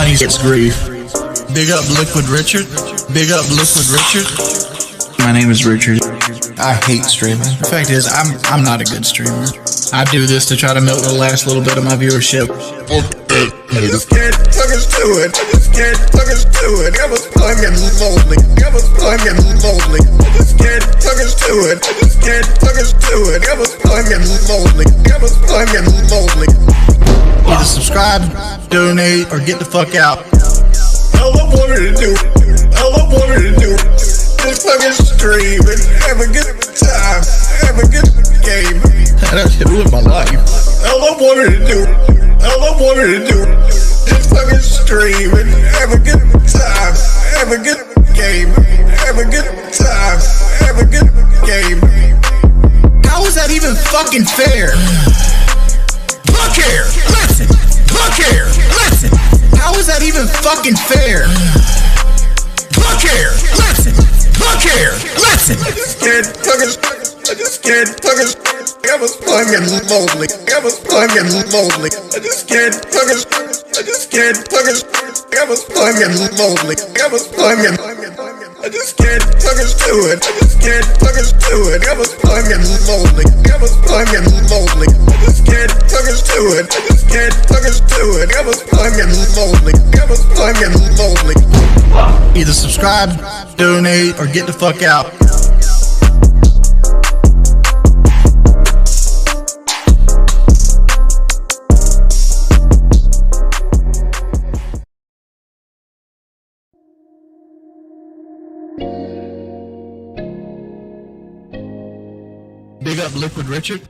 he gets grief. Big up Liquid Richard. Big up Liquid Richard. My name is Richard. I hate streaming. The fact is, I'm not a good streamer. I do this to try to milk the last little bit of my viewership. I just can't fuck us to it. I just can't fuck us to it. I was fucking lonely. I was fucking lonely. I just can't fuck us to it. I just can't fuck us to it. I was fucking lonely. I was fucking lonely. Either subscribe, donate, or get the fuck out. All I wanted to do, all I wanted to do, just fucking stream and have a good time, have a good game. That shit ruined my life. All I wanted to do, all I wanted to do, just fucking stream and have a good time, have a good game, have a good time, have a good game. How is that even fucking fair? Look here, listen. Look here, listen. How is that even fucking fair? Look here, listen. Look here, listen. I just can't fuck us. I was fucking lonely. I was fucking lonely. I just can't fuck us. I was fucking lonely. I was fucking. I just can't fuck us to it. I just can't fuck us to it. I was fucking lonely. I was fucking lonely. I just can't fuck us to it. I just can't fuck us to it. I was fucking lonely. I was fucking lonely. Either subscribe, donate, or get the fuck out. Big up Liquid Richard.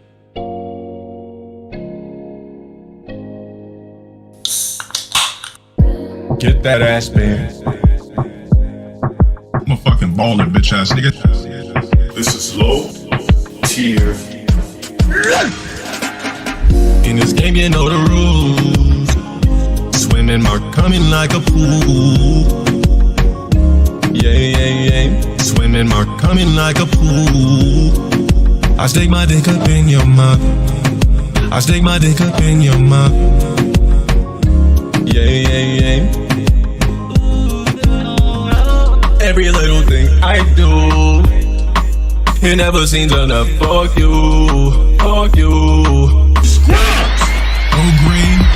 Get that ass, man. I'm a fucking baller, bitch ass nigga. This is low tier. In this game, you know the rules. Swimming, mark coming like a pool. Yeah. Swimming, mark coming like a pool. I stick my dick up in your mouth. I stick my dick up in your mouth. Yeah. Every little thing I do, it never seems enough for you. Oh, green.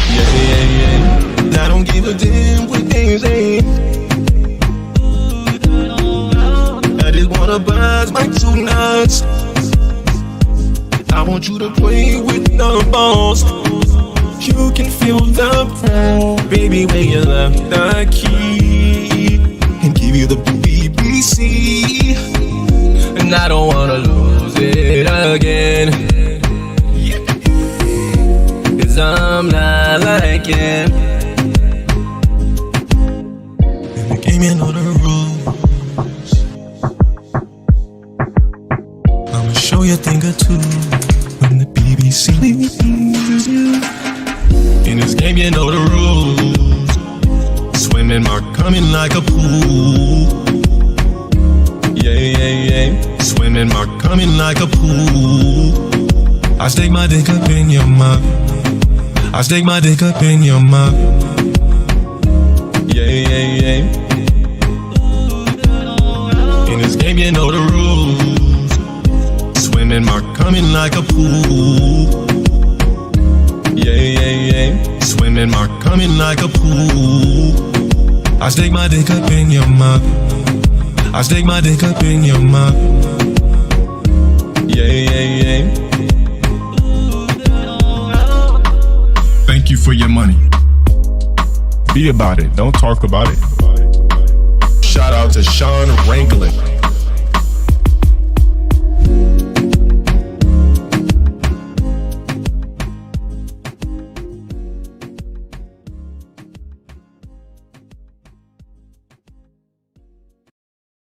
Yeah. I don't give a damn what they say. I just wanna buzz my 2 nuts. I want you to play with the balls. You can feel the pull, baby, when you left the key and give you the BBC. And I don't wanna lose it again, 'cause I'm not like him. In the game, you know the rules. I'ma show you a thing or two when the BBC leaves you. In this game, you know the rules. Swimming, mark coming like a pool. Yeah. Swimming, mark coming like a pool. I stick my dick up in your mouth. I stick my dick up in your mouth. Yeah. In this game, you know the rules. Swimming, mark coming like a pool. Yeah. Swimming, mark coming like a pool. I stick my dick up in your mouth. I stick my dick up in your mouth. Yeah. Thank you for your money. Be about it, don't talk about it. Shout out to Sean Wrangler.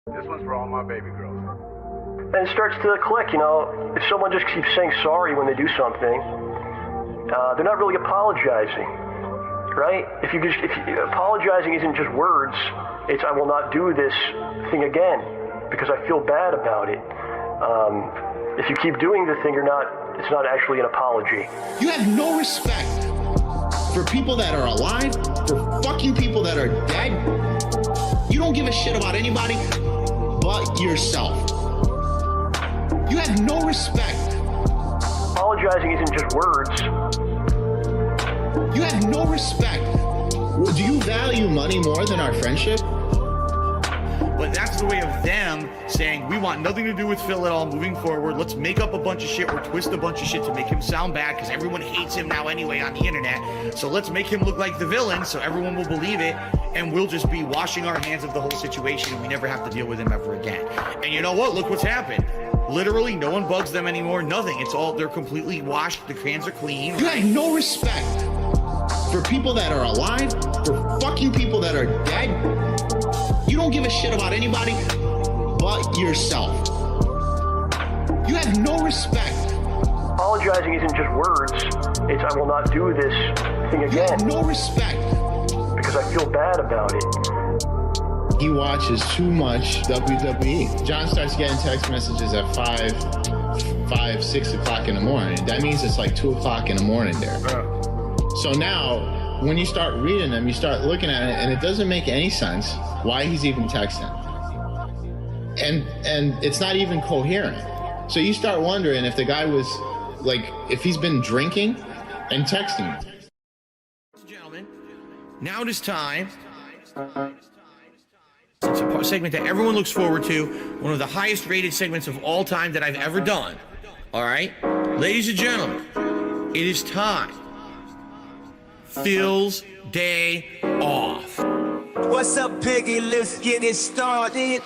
This one's for all my baby girls. And it starts to click, you know, if someone just keeps saying sorry when they do something, they're not really apologizing, right? If apologizing isn't just words, it's I will not do this thing again because I feel bad about it. If you keep doing the thing, it's not actually an apology. You have no respect for people that are alive, for fucking people that are dead. You don't give a shit about anybody but yourself. You have no respect. Apologizing isn't just words. You have no respect. Do you value money more than our friendship? But that's the way of them saying, we want nothing to do with Phil at all moving forward. Let's make up a bunch of shit or twist a bunch of shit to make him sound bad because everyone hates him now anyway on the internet. So let's make him look like the villain so everyone will believe it and we'll just be washing our hands of the whole situation and we never have to deal with him ever again. And you know what? Look what's happened. Literally, no one bugs them anymore. Nothing. It's all, they're completely washed. The hands are clean. You have no respect for people that are alive, for fucking people that are dead. You don't give a shit about anybody but yourself. You have no respect. Apologizing isn't just words. It's I will not do this thing again. You have no respect. Because I feel bad about it. He watches too much WWE. John starts getting text messages at 6 o'clock in the morning. That means it's like 2 o'clock in the morning there. So now, when you start reading them, you start looking at it, and it doesn't make any sense why he's even texting. And it's not even coherent. So you start wondering if the guy was, like, if he's been drinking and texting. Ladies and gentlemen, now it is time. It's a segment that everyone looks forward to. One of the highest rated segments of all time that I've ever done. All right? Ladies and gentlemen, it is time. Phil's day off. What's up, Piggy? Let's get it started.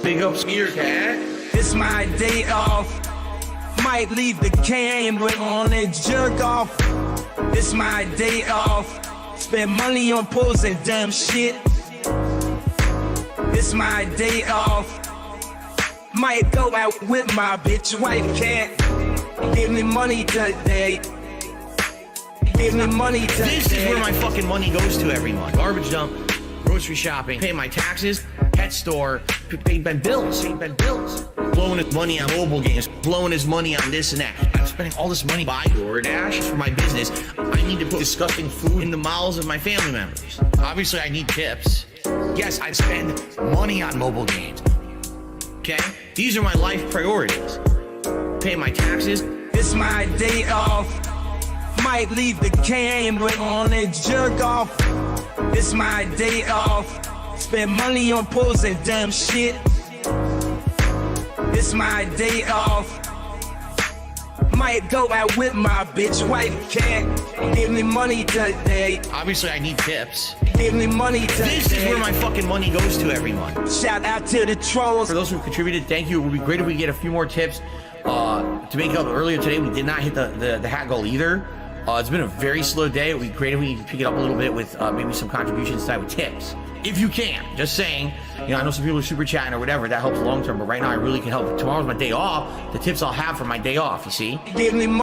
Big up Skeeter Cat. It's my day off. Might leave the camera on and jerk off. It's my day off. Spend money on pools and dumb shit. It's my day off. Might go out with my bitch wife cat. Give me money today. Give me money today. This is where my fucking money goes to every month. Garbage dump, grocery shopping, pay my taxes, pet store, pay my bills, blowing his money on mobile games, blowing his money on this and that. I'm spending all this money buying DoorDash for my business. I need to put disgusting food in the mouths of my family members. Obviously, I need tips. Yes, I spend money on mobile games. Okay? These are my life priorities. Pay my taxes. It's my day off. Might leave the camera on and jerk off. It's my day off. Spend money on pools and dumb shit. It's my day off. Might go out with my bitch wife cat. Give me money today. Obviously, I need tips. Give me money today. This is where my fucking money goes to every month. Shout out to the trolls. For those who contributed, thank you. It would be great if we get a few more tips. To make up earlier today, we did not hit the hat goal either. It's been a very slow day. It would be great if we could pick it up a little bit with maybe some contributions tonight with tips. If you can. Just saying. You know, I know some people are super chatting or whatever. That helps long term. But right now, I really can help. Tomorrow's my day off. The tips I'll have for my day off, you see? Give me money.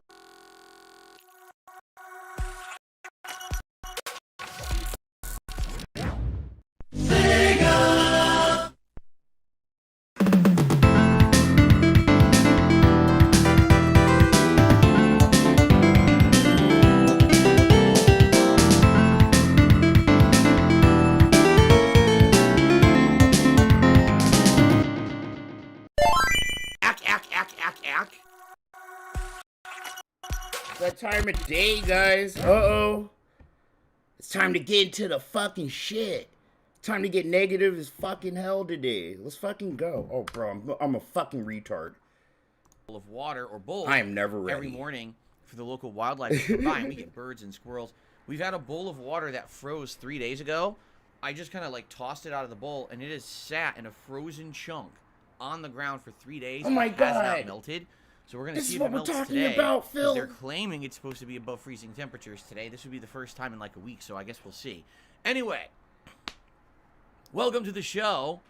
That time of day, guys. Uh-oh. It's time to get into the fucking shit. Time to get negative as fucking hell today. Let's fucking go. Oh, bro, I'm a fucking retard. Of water or bowl. I am never ready. Every morning for the local wildlife we buy, and we get birds and squirrels. We've had a bowl of water that froze 3 days ago. I just kind of like tossed it out of the bowl, and it has sat in a frozen chunk on the ground for 3 days. Oh my It has God. not melted. So we're going to see if it melts talking today. about, Phil. They're claiming it's supposed to be above freezing temperatures today. This would be the first time in like a week, so I guess we'll see. Anyway, welcome to the show,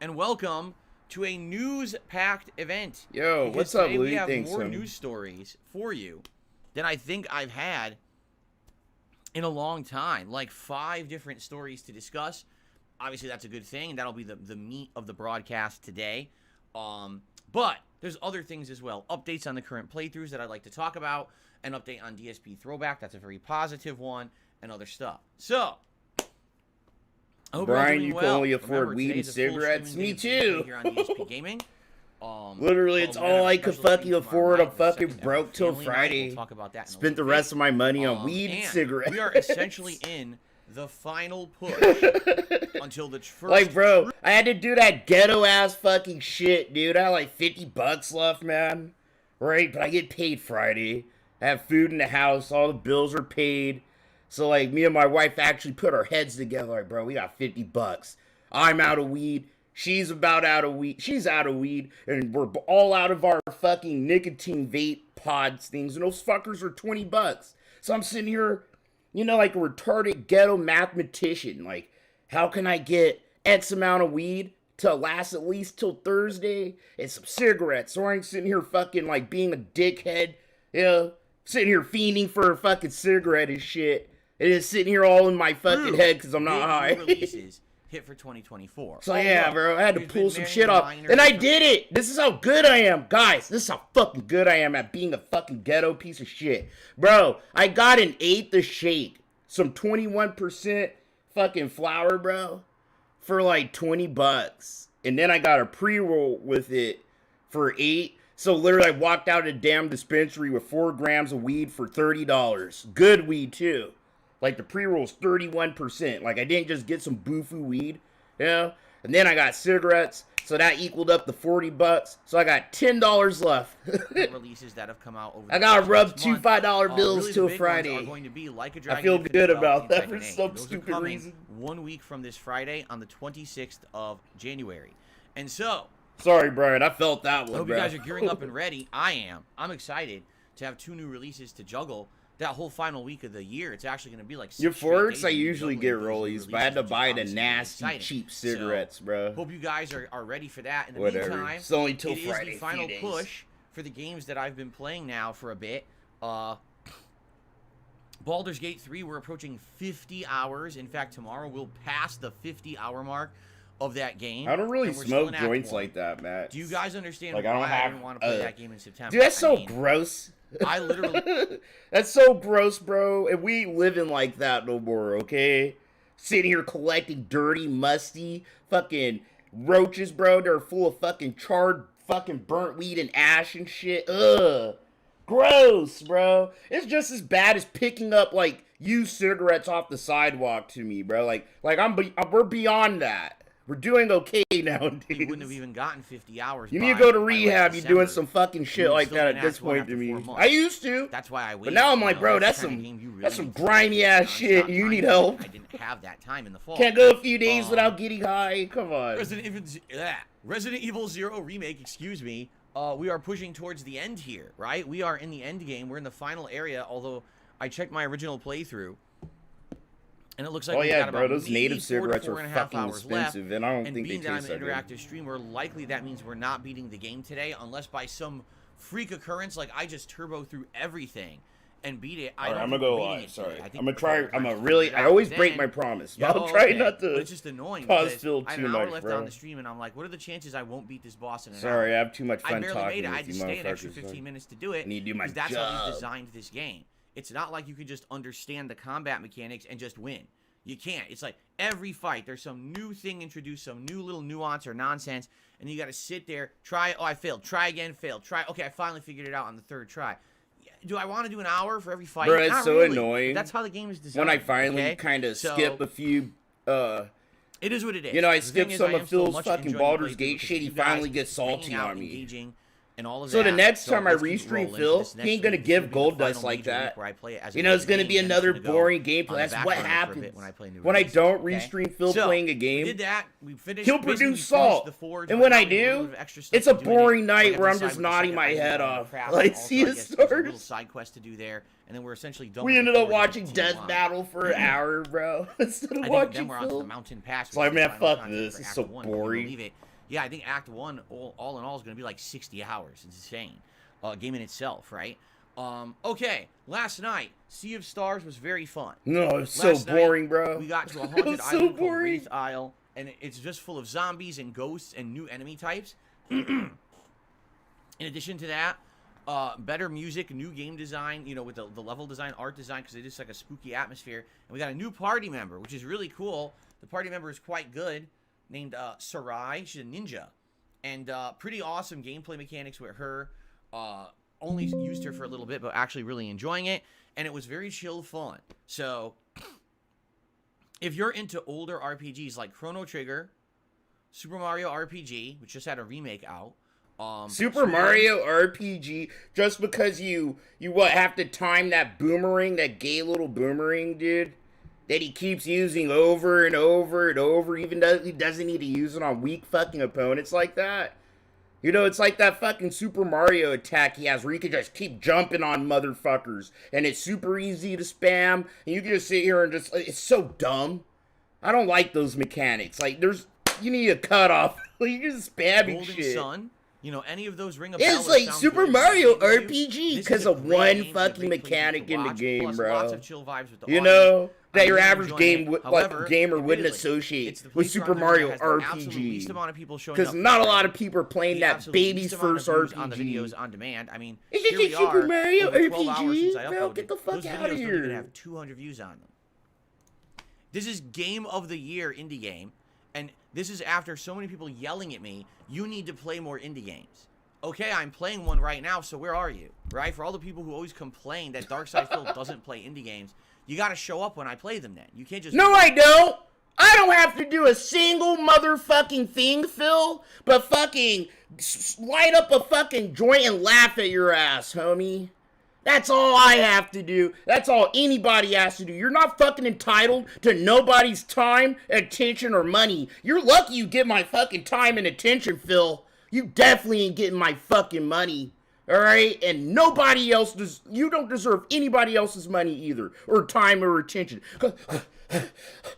and welcome to a news-packed event. Yo, Because what's up, today Louie? we have Thanks, more son. news stories for you than I think I've had in a long time. Like 5 different stories to discuss. Obviously, that's a good thing, and that'll be the meat of the broadcast today. But there's other things as well. Updates on the current playthroughs that I'd like to talk about, an update on DSP Throwback. That's a very positive one, and other stuff. So, I hope Brian, you're you doing can well. only afford Remember, weed and today's a full cigarettes. streaming Me day too. here on DSP Gaming. Literally, it's we're gonna all have I a could special fucking stream tomorrow afford. night, I'm the fucking second broke ever till family night. Friday. We'll talk about that in a Spent little the bit. rest of my money on weed and And cigarettes. we are essentially in the final push until the first. Like, bro, I had to do that ghetto ass fucking shit, dude. I had like $50 left, man. Right? But I get paid Friday. I have food in the house. All the bills are paid. So, like, me and my wife actually put our heads together. Like, bro, we got $50. I'm out of weed. She's about out of weed. She's out of weed. And we're all out of our fucking nicotine vape pods things. And those fuckers are $20. So I'm sitting here, you know, like a retarded ghetto mathematician. Like, how can I get X amount of weed to last at least till Thursday and some cigarettes? So I ain't sitting here fucking like being a dickhead, you know, sitting here fiending for a fucking cigarette and shit. And it's sitting here all in my fucking head because I'm not high. Releases hit for 2024. So yeah, bro, I had to pull some shit off. And I did it! This is how good I am. Guys, this is how fucking good I am at being a fucking ghetto piece of shit. Bro, I got an eighth of shake. Some 21% fucking flour, bro, for like $20. And then I got a pre-roll with it for $8. So literally I walked out of the damn dispensary with 4 grams of weed for $30. Good weed too. Like, the pre-roll's 31%. Like, I didn't just get some boofoo weed, you know? And then I got cigarettes, so that equaled up to $40. So I got $10 left. Releases that have come out over I gotta rub two two $5 bills really till the big Friday. Ones are going to be Like a Dragon, I feel Infinite good Wealth, about and that Tekken for 8. some Those are stupid coming reason. 1 week from this Friday on the 26th of January. And so, sorry, Brian, I felt that one, I hope bro. you guys are gearing up and ready. I am. I'm excited to have 2 new releases to juggle that whole final week of the year. It's actually going to be like 6 Your straight days Forks, I of me usually juggling get these new rollies, but I had to releases, buy which the is obviously really nasty, exciting. cheap So, cigarettes, bro. hope you guys are ready for that. In the Whatever. meantime, It's only till it is Friday, the final few days. push for the games that I've been playing now for a bit. Baldur's Gate 3, we're approaching 50 hours. In fact, tomorrow we'll pass the 50-hour mark of that game. I don't really and we're still smoke in Act joints 1. like that, Matt. Do you guys understand Like, why I don't I have, didn't want to play that game in September? Dude, that's so I mean, gross. I literally... That's so gross, bro. And we ain't living like that no more, okay? Sitting here collecting dirty, musty fucking roaches, bro. They're full of fucking charred, fucking burnt weed and ash and shit. Ugh. Gross, bro. It's just as bad as picking up, like, used cigarettes off the sidewalk to me, bro. Like we're beyond that. We're doing okay nowadays. You wouldn't have even gotten 50 hours. You need to go to rehab. You're doing some fucking shit like that at this point to me. I used to. That's why I waited. But now I'm like, bro, that's some grimy ass shit. You need help. I didn't have that time in the fall. Can't go a few days without getting high. Come on. Resident Evil 0 remake. Excuse me. We are pushing towards the end here, right? We are in the end game. We're in the final area. Although I checked my original playthrough, and it looks like we got about those native 4 to cigarettes 4 are and a half fucking hours left. expensive, and I don't and think they being that I'm taste an that good. interactive streamer, likely that means we're not beating the game today, unless by some freak occurrence, like I just turbo through everything and beat it. Alright, I'm gonna go live. Sorry, I'm gonna try. I always break my promise. But I'll try not to. But it's just annoying. Pause because filled I have too an hour much, left bro. on the stream, and I'm like, what are the chances I won't beat this boss in an hour? Sorry, I have too much I fun barely talking made it. I with had to you stay an extra motherfuckers, 15 son. minutes to do it. I need to do my because that's how job. we designed this game. It's not like you can just understand the combat mechanics and just win. You can't. It's like every fight, there's some new thing introduced, some new little nuance or nonsense, and you got to sit there, try. Oh, I failed. Try again, failed. Try. Okay, I finally figured it out on the 3rd try. Do I want to do an hour for every fight? Bro, it's Not so really. annoying. That's how the game is designed. When I finally okay? kind of So, skip a few. It is what it is. You know, I The skipped thing is, some I am of still Phil's much fucking enjoying Baldur's the playthrough Gate because shit. He you guys finally gets hanging salty out, on me. engaging, and all of So that. the next So time I let's keep restream rolling. Phil, This next he ain't gonna week is give be the gold final dust like major week that. where I play it as a You know, it's major gonna be game, and another it's gonna go boring gameplay. on the That's back what burner for a happens bit when I play new when I releases, don't okay? restream Phil So, playing a we game. did that. We finished. He'll basically, produce we salt, finished the forge, and we when got I a little do, bit of extra stuff it's a to do in it. boring So I night got where to I'm decide just what the nodding second my item head is. off. Craft, Like, also, see I the guess there's a little stars. side quest to do there, and then we're essentially done. We with ended the up forge watching and Death continue on. Battle for an hour, bro. Instead of I think watching then we're on to the Phil. mountain pass. So, like, which is man, the final fuck content this. for It's Act so 1. Can you boring. believe it? Yeah, I think Act 1, all in all, is going to be like 60 hours. It's insane. Game in itself, right? Okay, last night, Sea of Stars was very fun. No, it's so Last night, boring, bro. We got to a It haunted was so island called boring. Wraith Isle, and it's just full of zombies and ghosts and new enemy types. In addition to that, better music, new game design, you know, with the level design, art design, because it is like a spooky atmosphere. And we got a new party member, which is really cool. The party member is quite good, named Sarai. She's a ninja. And pretty awesome gameplay mechanics with her. Only used her for a little bit, but actually really enjoying it. And it was very chill fun. So, if you're into older RPGs like Chrono Trigger, Super Mario RPG, which just had a remake out. Super Mario RPG, just because you what have to time that boomerang, that gay little boomerang, dude, that he keeps using over and over and over, even though he doesn't need to use it on weak fucking opponents like that. You know, it's like that fucking Super Mario attack he has where you can just keep jumping on motherfuckers, and it's super easy to spam, and you can just sit here and just, it's so dumb. I don't like those mechanics. Like, you need a cutoff. You're just spamming Golden shit. Sun, you know, any of those ring a bell. It's like Super Mario RPG because of one fucking mechanic in the game, bro. Lots of chill vibes with the you know that your average gamer wouldn't associate with Super Mario RPG. Because not a lot of people are playing that baby's first RPG. On the videos on demand. I mean, it's here we just Super are, Mario over 12 hours since RPG, I bro. uploaded. Get the fuck Those out videos of don't even here. have 200 views on them. This is Game of the Year indie game, and this is after so many people yelling at me, you need to play more indie games. Okay, I'm playing one right now, so where are you? Right? For all the people who always complain that Darkside Phil doesn't play indie games, you gotta show up when I play them then. You can't just... No, I don't! I don't have to do a single motherfucking thing, Phil, but fucking light up a fucking joint and laugh at your ass, homie. That's all I have to do. That's all anybody has to do. You're not fucking entitled to nobody's time, attention, or money. You're lucky you get my fucking time and attention, Phil. You definitely ain't getting my fucking money. Alright? And nobody else does. You don't deserve anybody else's money either. Or time or attention.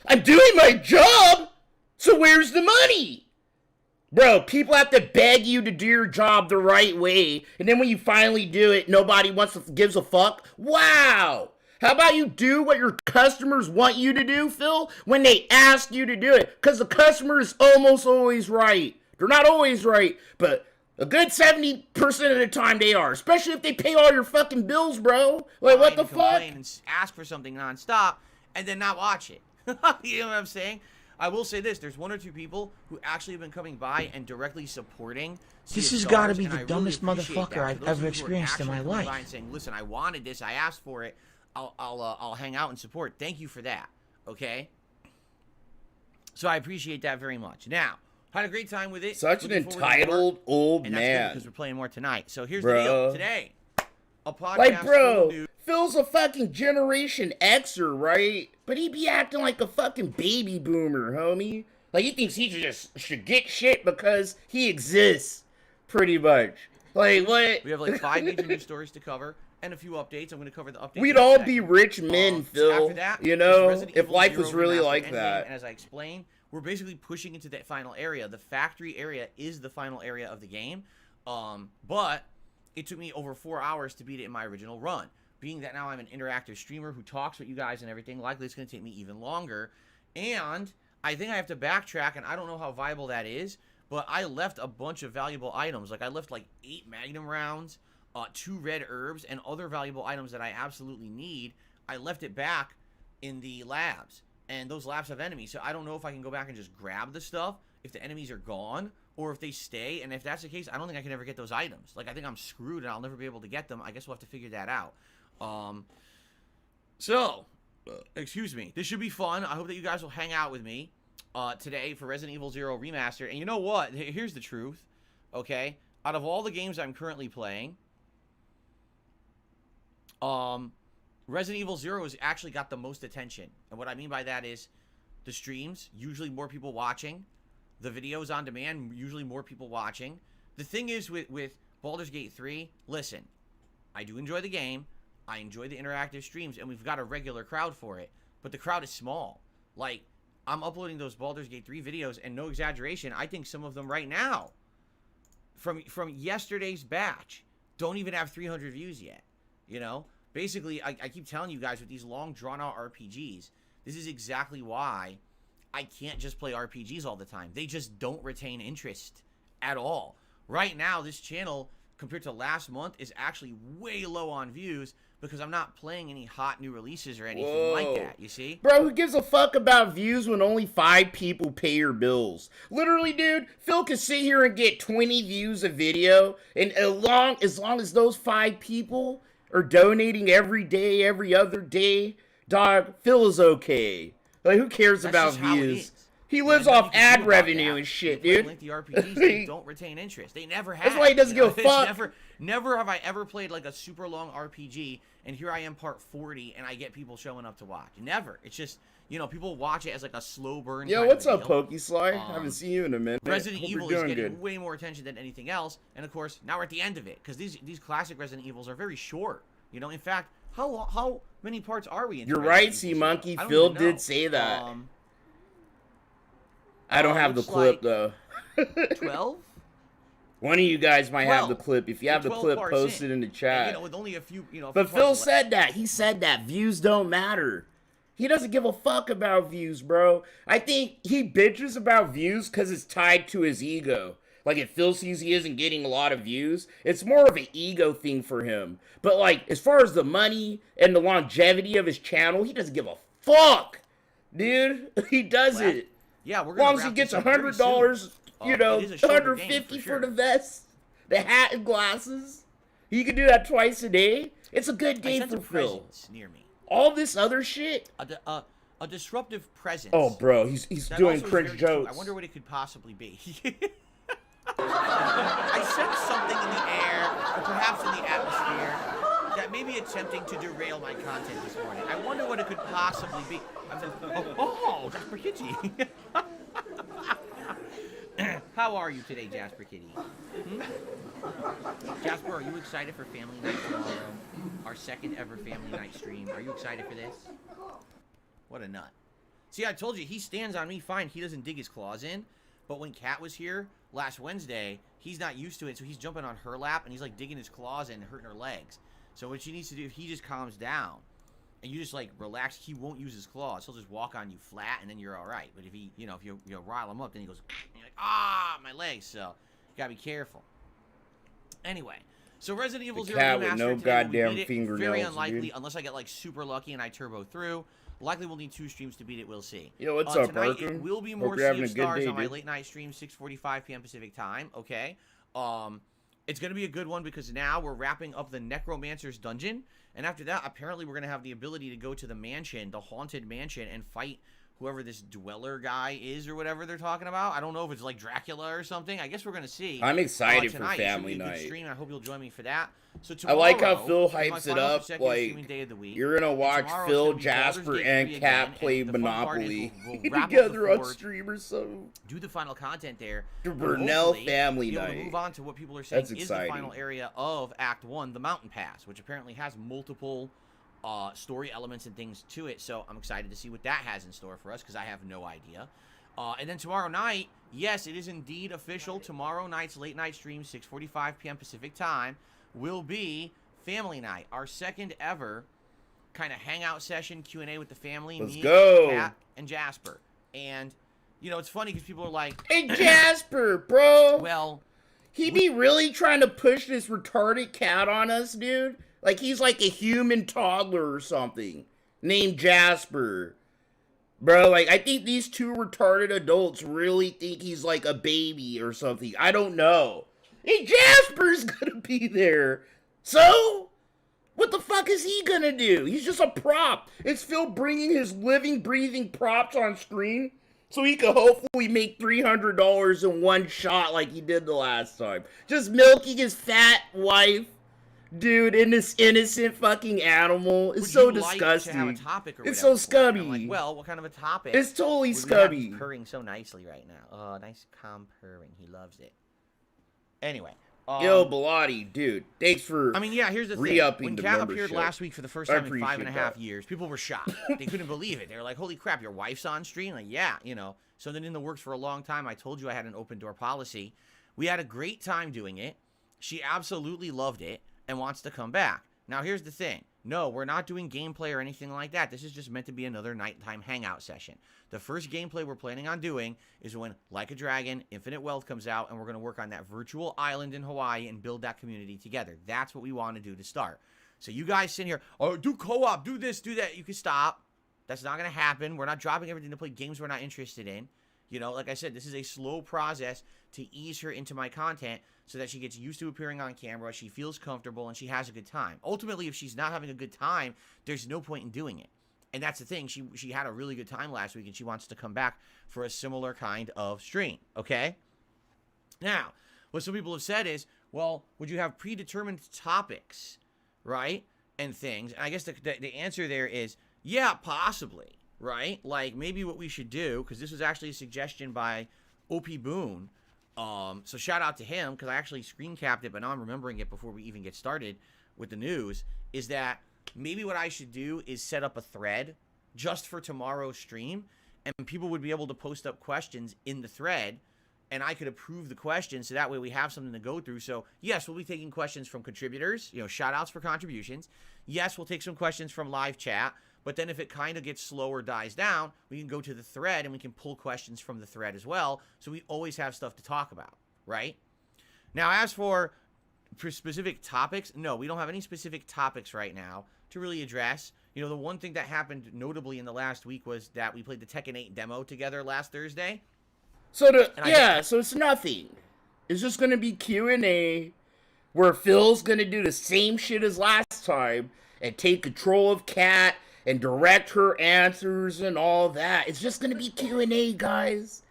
I'm doing my job! So where's the money? Bro, people have to beg you to do your job the right way, and then when you finally do it, nobody gives a fuck? Wow! How about you do what your customers want you to do, Phil, when they ask you to do it? Because the customer is almost always right. They're not always right, but a good 70% of the time they are, especially if they pay all your fucking bills, bro. Like, what the fuck? And ask for something nonstop, and then not watch it. You know what I'm saying? I will say this, there's one or two people who actually have been coming by and directly supporting This has got to be the dumbest motherfucker I've ever experienced in my life. And saying, listen, I wanted this, I asked for it, I'll hang out and support. Thank you for that, okay? So I appreciate that very much. Now, had a great time with it. Such an entitled old and man. that's because we're playing more tonight. So here's the deal. Today, a podcast. Like, bro, Phil's a fucking Generation Xer, right? But he be acting like a fucking baby boomer, homie. Like, he thinks he should get shit because he exists, pretty much. Like, what? We have like 5 major news stories to cover and a few updates. I'm going to cover the updates. We'd all be rich men, Phil. After that, you know, Resident if Evil life 0 was really Remastered like Endgame, that. And as I explained, we're basically pushing into that final area. The factory area is the final area of the game. But it took me over 4 hours to beat it in my original run. Being that now I'm an interactive streamer who talks with you guys and everything, likely it's going to take me even longer. And I think I have to backtrack, and I don't know how viable that is, but I left a bunch of valuable items. Like, I left like 8 Magnum rounds, 2 red herbs, and other valuable items that I absolutely need. I left it back in the labs, and those labs have enemies, so I don't know if I can go back and just grab the stuff if the enemies are gone, or if they stay, and if that's the case, I don't think I can ever get those items. Like, I think I'm screwed, and I'll never be able to get them. I guess we'll have to figure that out. Excuse me. This should be fun. I hope that you guys will hang out with me today for Resident Evil 0 Remaster. And you know what? Here's the truth, okay? Out of all the games I'm currently playing, Resident Evil 0 has actually got the most attention. And what I mean by that is the streams, usually more people watching. The videos on demand, usually more people watching. The thing is with Baldur's Gate 3, listen, I do enjoy the game. I enjoy the interactive streams, and we've got a regular crowd for it. But the crowd is small. Like, I'm uploading those Baldur's Gate 3 videos, and no exaggeration, I think some of them right now, from yesterday's batch, don't even have 300 views yet. You know? Basically, I keep telling you guys with these long, drawn-out RPGs, this is exactly why I can't just play RPGs all the time. They just don't retain interest at all. Right now, this channel, compared to last month is actually way low on views because I'm not playing any hot new releases or anything like that, you see? Bro, who gives a fuck about views when only 5 people pay your bills? Literally, dude, Phil could sit here and get 20 views a video, and as long as those 5 people are donating every day, every other day, dog, Phil is okay. Like, who cares about views? He lives off ad revenue and shit, dude. Lengthy RPGs, they don't retain interest. They never have. That's why he doesn't give a fuck. Never have I ever played like a super long RPG, and here I am part 40, and I get people showing up to watch. Never. It's just, you know, people watch it as like a slow burn. Yo, what's up, Pokesly? Haven't seen you in a minute. Resident Evil is getting way more attention than anything else, and of course, now we're at the end of it, because these classic Resident Evils are very short. You know, in fact, how many parts are we in? You're right, Sea Monkey. Phil did say that. I don't have the clip, though. 12? One of you guys might have the clip. If you have the clip, post it in the chat. And, you know, with only a few, you know. But Phil said that. He said that views don't matter. He doesn't give a fuck about views, bro. I think he bitches about views because it's tied to his ego. Like, if Phil sees he isn't getting a lot of views, it's more of an ego thing for him. But, like, as far as the money and the longevity of his channel, he doesn't give a fuck. Dude, he does it. Yeah, we're as long as he gets $100, you know, $150 for the vest, the hat and glasses. He can do that twice a day. It's a good day for Phil. Near me. All this other shit. A disruptive presence. Oh, bro, he's doing cringe jokes. I wonder what it could possibly be. I sense something in the air, or perhaps in the atmosphere, that may be attempting to derail my content this morning. I wonder what it could possibly be. I'm like, oh, Jasper Kitty. How are you today, Jasper Kitty? Jasper, are you excited for Family Night tomorrow? Our second ever Family Night stream. Are you excited for this? What a nut. See, I told you, he stands on me fine. He doesn't dig his claws in. But when Kat was here last Wednesday, he's not used to it, so he's jumping on her lap, and he's like digging his claws in and hurting her legs. So what she needs to do, if he just calms down, and you just like relax, he won't use his claws. He'll just walk on you flat, and then you're all right. But if he, you know, if you rile him up, then he goes, and you're like, ah, my legs. So you gotta be careful. Anyway, so Resident Evil 0 Cat with no goddamn fingernails. Very unlikely, unless I get like super lucky and I turbo through. Likely we'll need 2 streams to beat it, we'll see. Yo, what's up, tonight Barker? It will be more Sea of Stars on my late night stream, 6:45 p.m. Pacific time, okay? It's going to be a good one because now we're wrapping up the Necromancer's Dungeon, and after that, apparently we're going to have the ability to go to the mansion, the haunted mansion, and fight whoever this dweller guy is or whatever they're talking about. I don't know if it's like Dracula or something. I guess we're going to see. I'm excited for tonight. Family It should be a good Night. stream. I hope you'll join me for that. So I tomorrow, like how Phil hypes it my up. Like, day of the week. you're going to watch Tomorrow Phil, it's gonna be Jasper, Baldur's Gate and 3 Cat again, play and the fun part is Monopoly we'll wrap up together the on board, stream or something. do the final content there. The and Burnell hopefully Family be able to Night. move on to what people are saying That's is exciting. the final area of Act 1, the Mountain Pass, which apparently has multiple story elements and things to it. So I'm excited to see what that has in store for us because I have no idea. And then tomorrow night, yes, it is indeed official. Tomorrow night's late night stream, 6:45 p.m. Pacific time, will be Family Night, our second ever kind of hangout session, Q&A with the family. Let's me, go. Kat, and Jasper. And, you know, it's funny because people are like, hey, Jasper, bro. Well, he be really trying to push this retarded cat on us, dude. Like he's like a human toddler or something named Jasper. Bro, like, I think these 2 retarded adults really think he's like a baby or something. I don't know. Hey, Jasper's gonna be there. So, what the fuck is he gonna do? He's just a prop. It's Phil bringing his living, breathing props on screen so he could hopefully make $300 in one shot like he did the last time. Just milking his fat wife. Dude, and this innocent fucking animal is so disgusting. To have a topic or it's so scummy. I'm like, well, what kind of a topic? It's totally scummy. Purring so nicely right now. Oh, nice calm purring. He loves it. Anyway. Yo, Bilotti, dude, thanks for I mean, yeah, here's the re-upping thing. When the Kat membership. appeared last week for the first time in 5.5 that. years, people were shocked. They couldn't believe it. They were like, holy crap, your wife's on stream? Like, yeah, you know. So then in the works for a long time, I told you I had an open door policy. We had a great time doing it. She absolutely loved it and wants to come back. Now, here's the thing. No, we're not doing gameplay or anything like that. This is just meant to be another nighttime hangout session. The first gameplay we're planning on doing is when Like a Dragon, Infinite Wealth comes out, and we're going to work on that virtual island in Hawaii and build that community together. That's what we want to do to start. So you guys sit here, oh, do co-op, do this, do that. You can stop. That's not going to happen. We're not dropping everything to play games we're not interested in. You know, like I said, this is a slow process to ease her into my content so that she gets used to appearing on camera, she feels comfortable, and she has a good time. Ultimately, if she's not having a good time, there's no point in doing it. And that's the thing. She had a really good time last week, and she wants to come back for a similar kind of stream, okay? Now, what some people have said is, well, would you have predetermined topics, right, and things? And I guess the answer there is, yeah, possibly. Right? Like, maybe what we should do, because this was actually a suggestion by OP Boone. So shout out to him, because I actually screen capped it, but now I'm remembering it before we even get started with the news, is that maybe what I should do is set up a thread just for tomorrow's stream, and people would be able to post up questions in the thread, and I could approve the questions, so that way we have something to go through. So, yes, we'll be taking questions from contributors, you know, shout outs for contributions. Yes, we'll take some questions from live chat. But then if it kind of gets slow or dies down, we can go to the thread and we can pull questions from the thread as well. So we always have stuff to talk about, right? Now, as for specific topics, no, we don't have any specific topics right now to really address. You know, the one thing that happened notably in the last week was that we played the Tekken 8 demo together last Thursday. So so it's nothing. It's just going to be Q&A where Phil's going to do the same shit as last time and take control of Kat and direct her answers and all that. It's just gonna be Q&A, guys.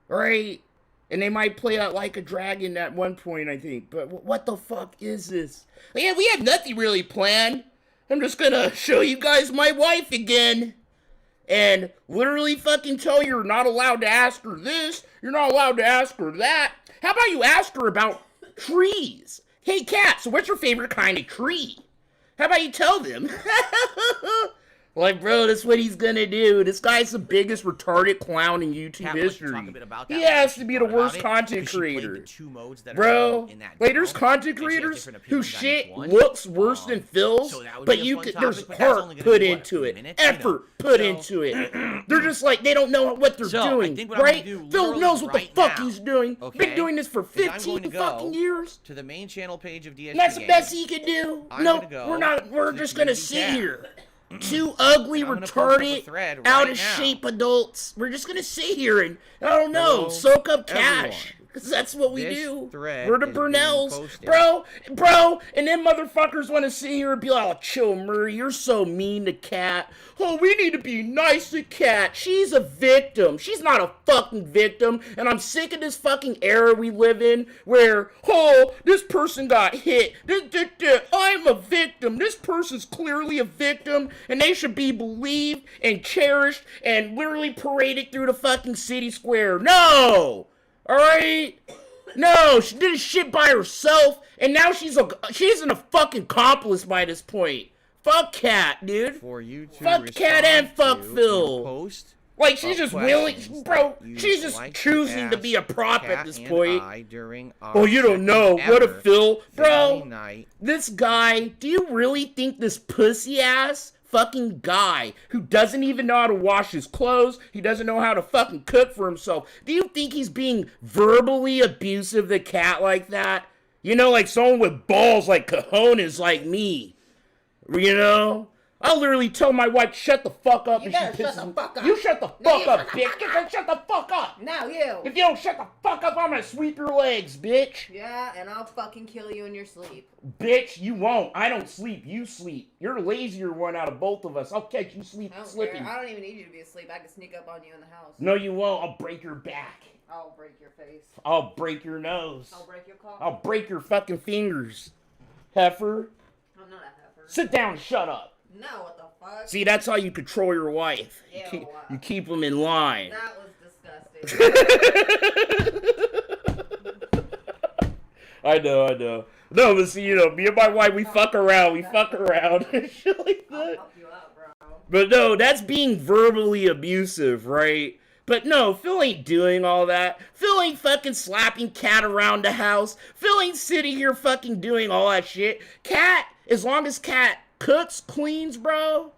Right? And they might play out Like a Dragon at one point, I think. But what the fuck is this? Yeah, we have nothing really planned. I'm just gonna show you guys my wife again. And literally fucking tell you you're not allowed to ask her this. You're not allowed to ask her that. How about you ask her about trees? Hey, Kat, so what's your favorite kind of tree? How about you tell them? Like, bro, that's what he's gonna do. This guy's the biggest retarded clown in YouTube history. He has to be the worst content creator. Bro, like, there's content creators whose shit looks worse than Phil's, but there's heart put into it, effort put into it. They're just like, they don't know what they're doing, right? Phil knows what the fuck he's doing. Been doing this for 15 fucking years. To the main channel page of DSP. That's the best he can do. No, we're just gonna sit here. Two ugly, retarded, out of shape adults. We're just gonna sit here and, I don't know, soak up cash. Because that's what we do. We're the Brunells. Bro, and then motherfuckers want to sit here and be like, oh, chill, Murray, you're so mean to Kat. Oh, we need to be nice to Kat. She's a victim. She's not a fucking victim. And I'm sick of this fucking era we live in where, oh, this person got hit. I'm a victim. This person's clearly a victim. And they should be believed and cherished and literally paraded through the fucking city square. No! Alright? No, she did this shit by herself, and now she's an fucking accomplice by this point. Fuck Kat, dude. For you to fuck Kat and fuck Phil. Like, she's just willing, bro, she's just choosing to be a prop at this point. Oh, you don't know. What a Phil. Bro, this guy, do you really think this pussy ass fucking guy who doesn't even know how to wash his clothes, he doesn't know how to fucking cook for himself, do you think he's being verbally abusive to Kat like that? You know, like someone with balls like cojones like me. You know? I'll literally tell my wife, shut the fuck up. You better shut the fuck up. You shut the fuck up, bitch. You shut the fuck up. Now you. If you don't shut the fuck up, I'm gonna sweep your legs, bitch. Yeah, and I'll fucking kill you in your sleep. Bitch, you won't. I don't sleep. You sleep. You're the lazier one out of both of us. I'll catch you slipping. I don't even need you to be asleep. I can sneak up on you in the house. No, you won't. I'll break your back. I'll break your face. I'll break your nose. I'll break your car. I'll break your fucking fingers. Heifer. I'm not a heifer. Sit down and shut up. No, what the fuck? See, that's how you control your wife. You keep them in line. That was disgusting. I know. No, but see, you know, me and my wife, we fuck around. Shit like that. I'll help you out, bro. But no, that's being verbally abusive, right? But no, Phil ain't doing all that. Phil ain't fucking slapping Kat around the house. Phil ain't sitting here fucking doing all that shit. Kat, as long as Kat cooks, cleans, bro,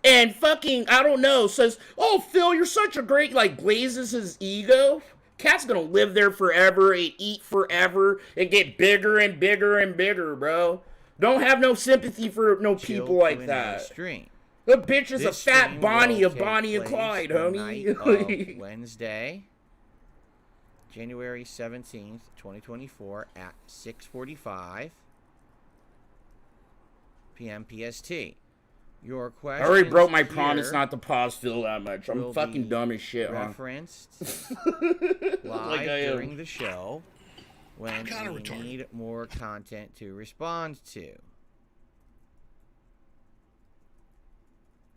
and fucking, I don't know, says, oh, Phil, you're such a great, like, glazes his ego. Cat's gonna live there forever and eat forever and get bigger and bigger and bigger, bro. Don't have no sympathy for no people like that. Stream. The bitch is This a fat stream Bonnie will of Bonnie take and Clyde, place the night homie. of Wednesday, January 17th, 2024 at 6:45 p.m. PST. Your question. I already broke my promise not to pause Phil that much. I'm fucking dumb as shit, huh? Referenced live during the show when we need more content to respond to.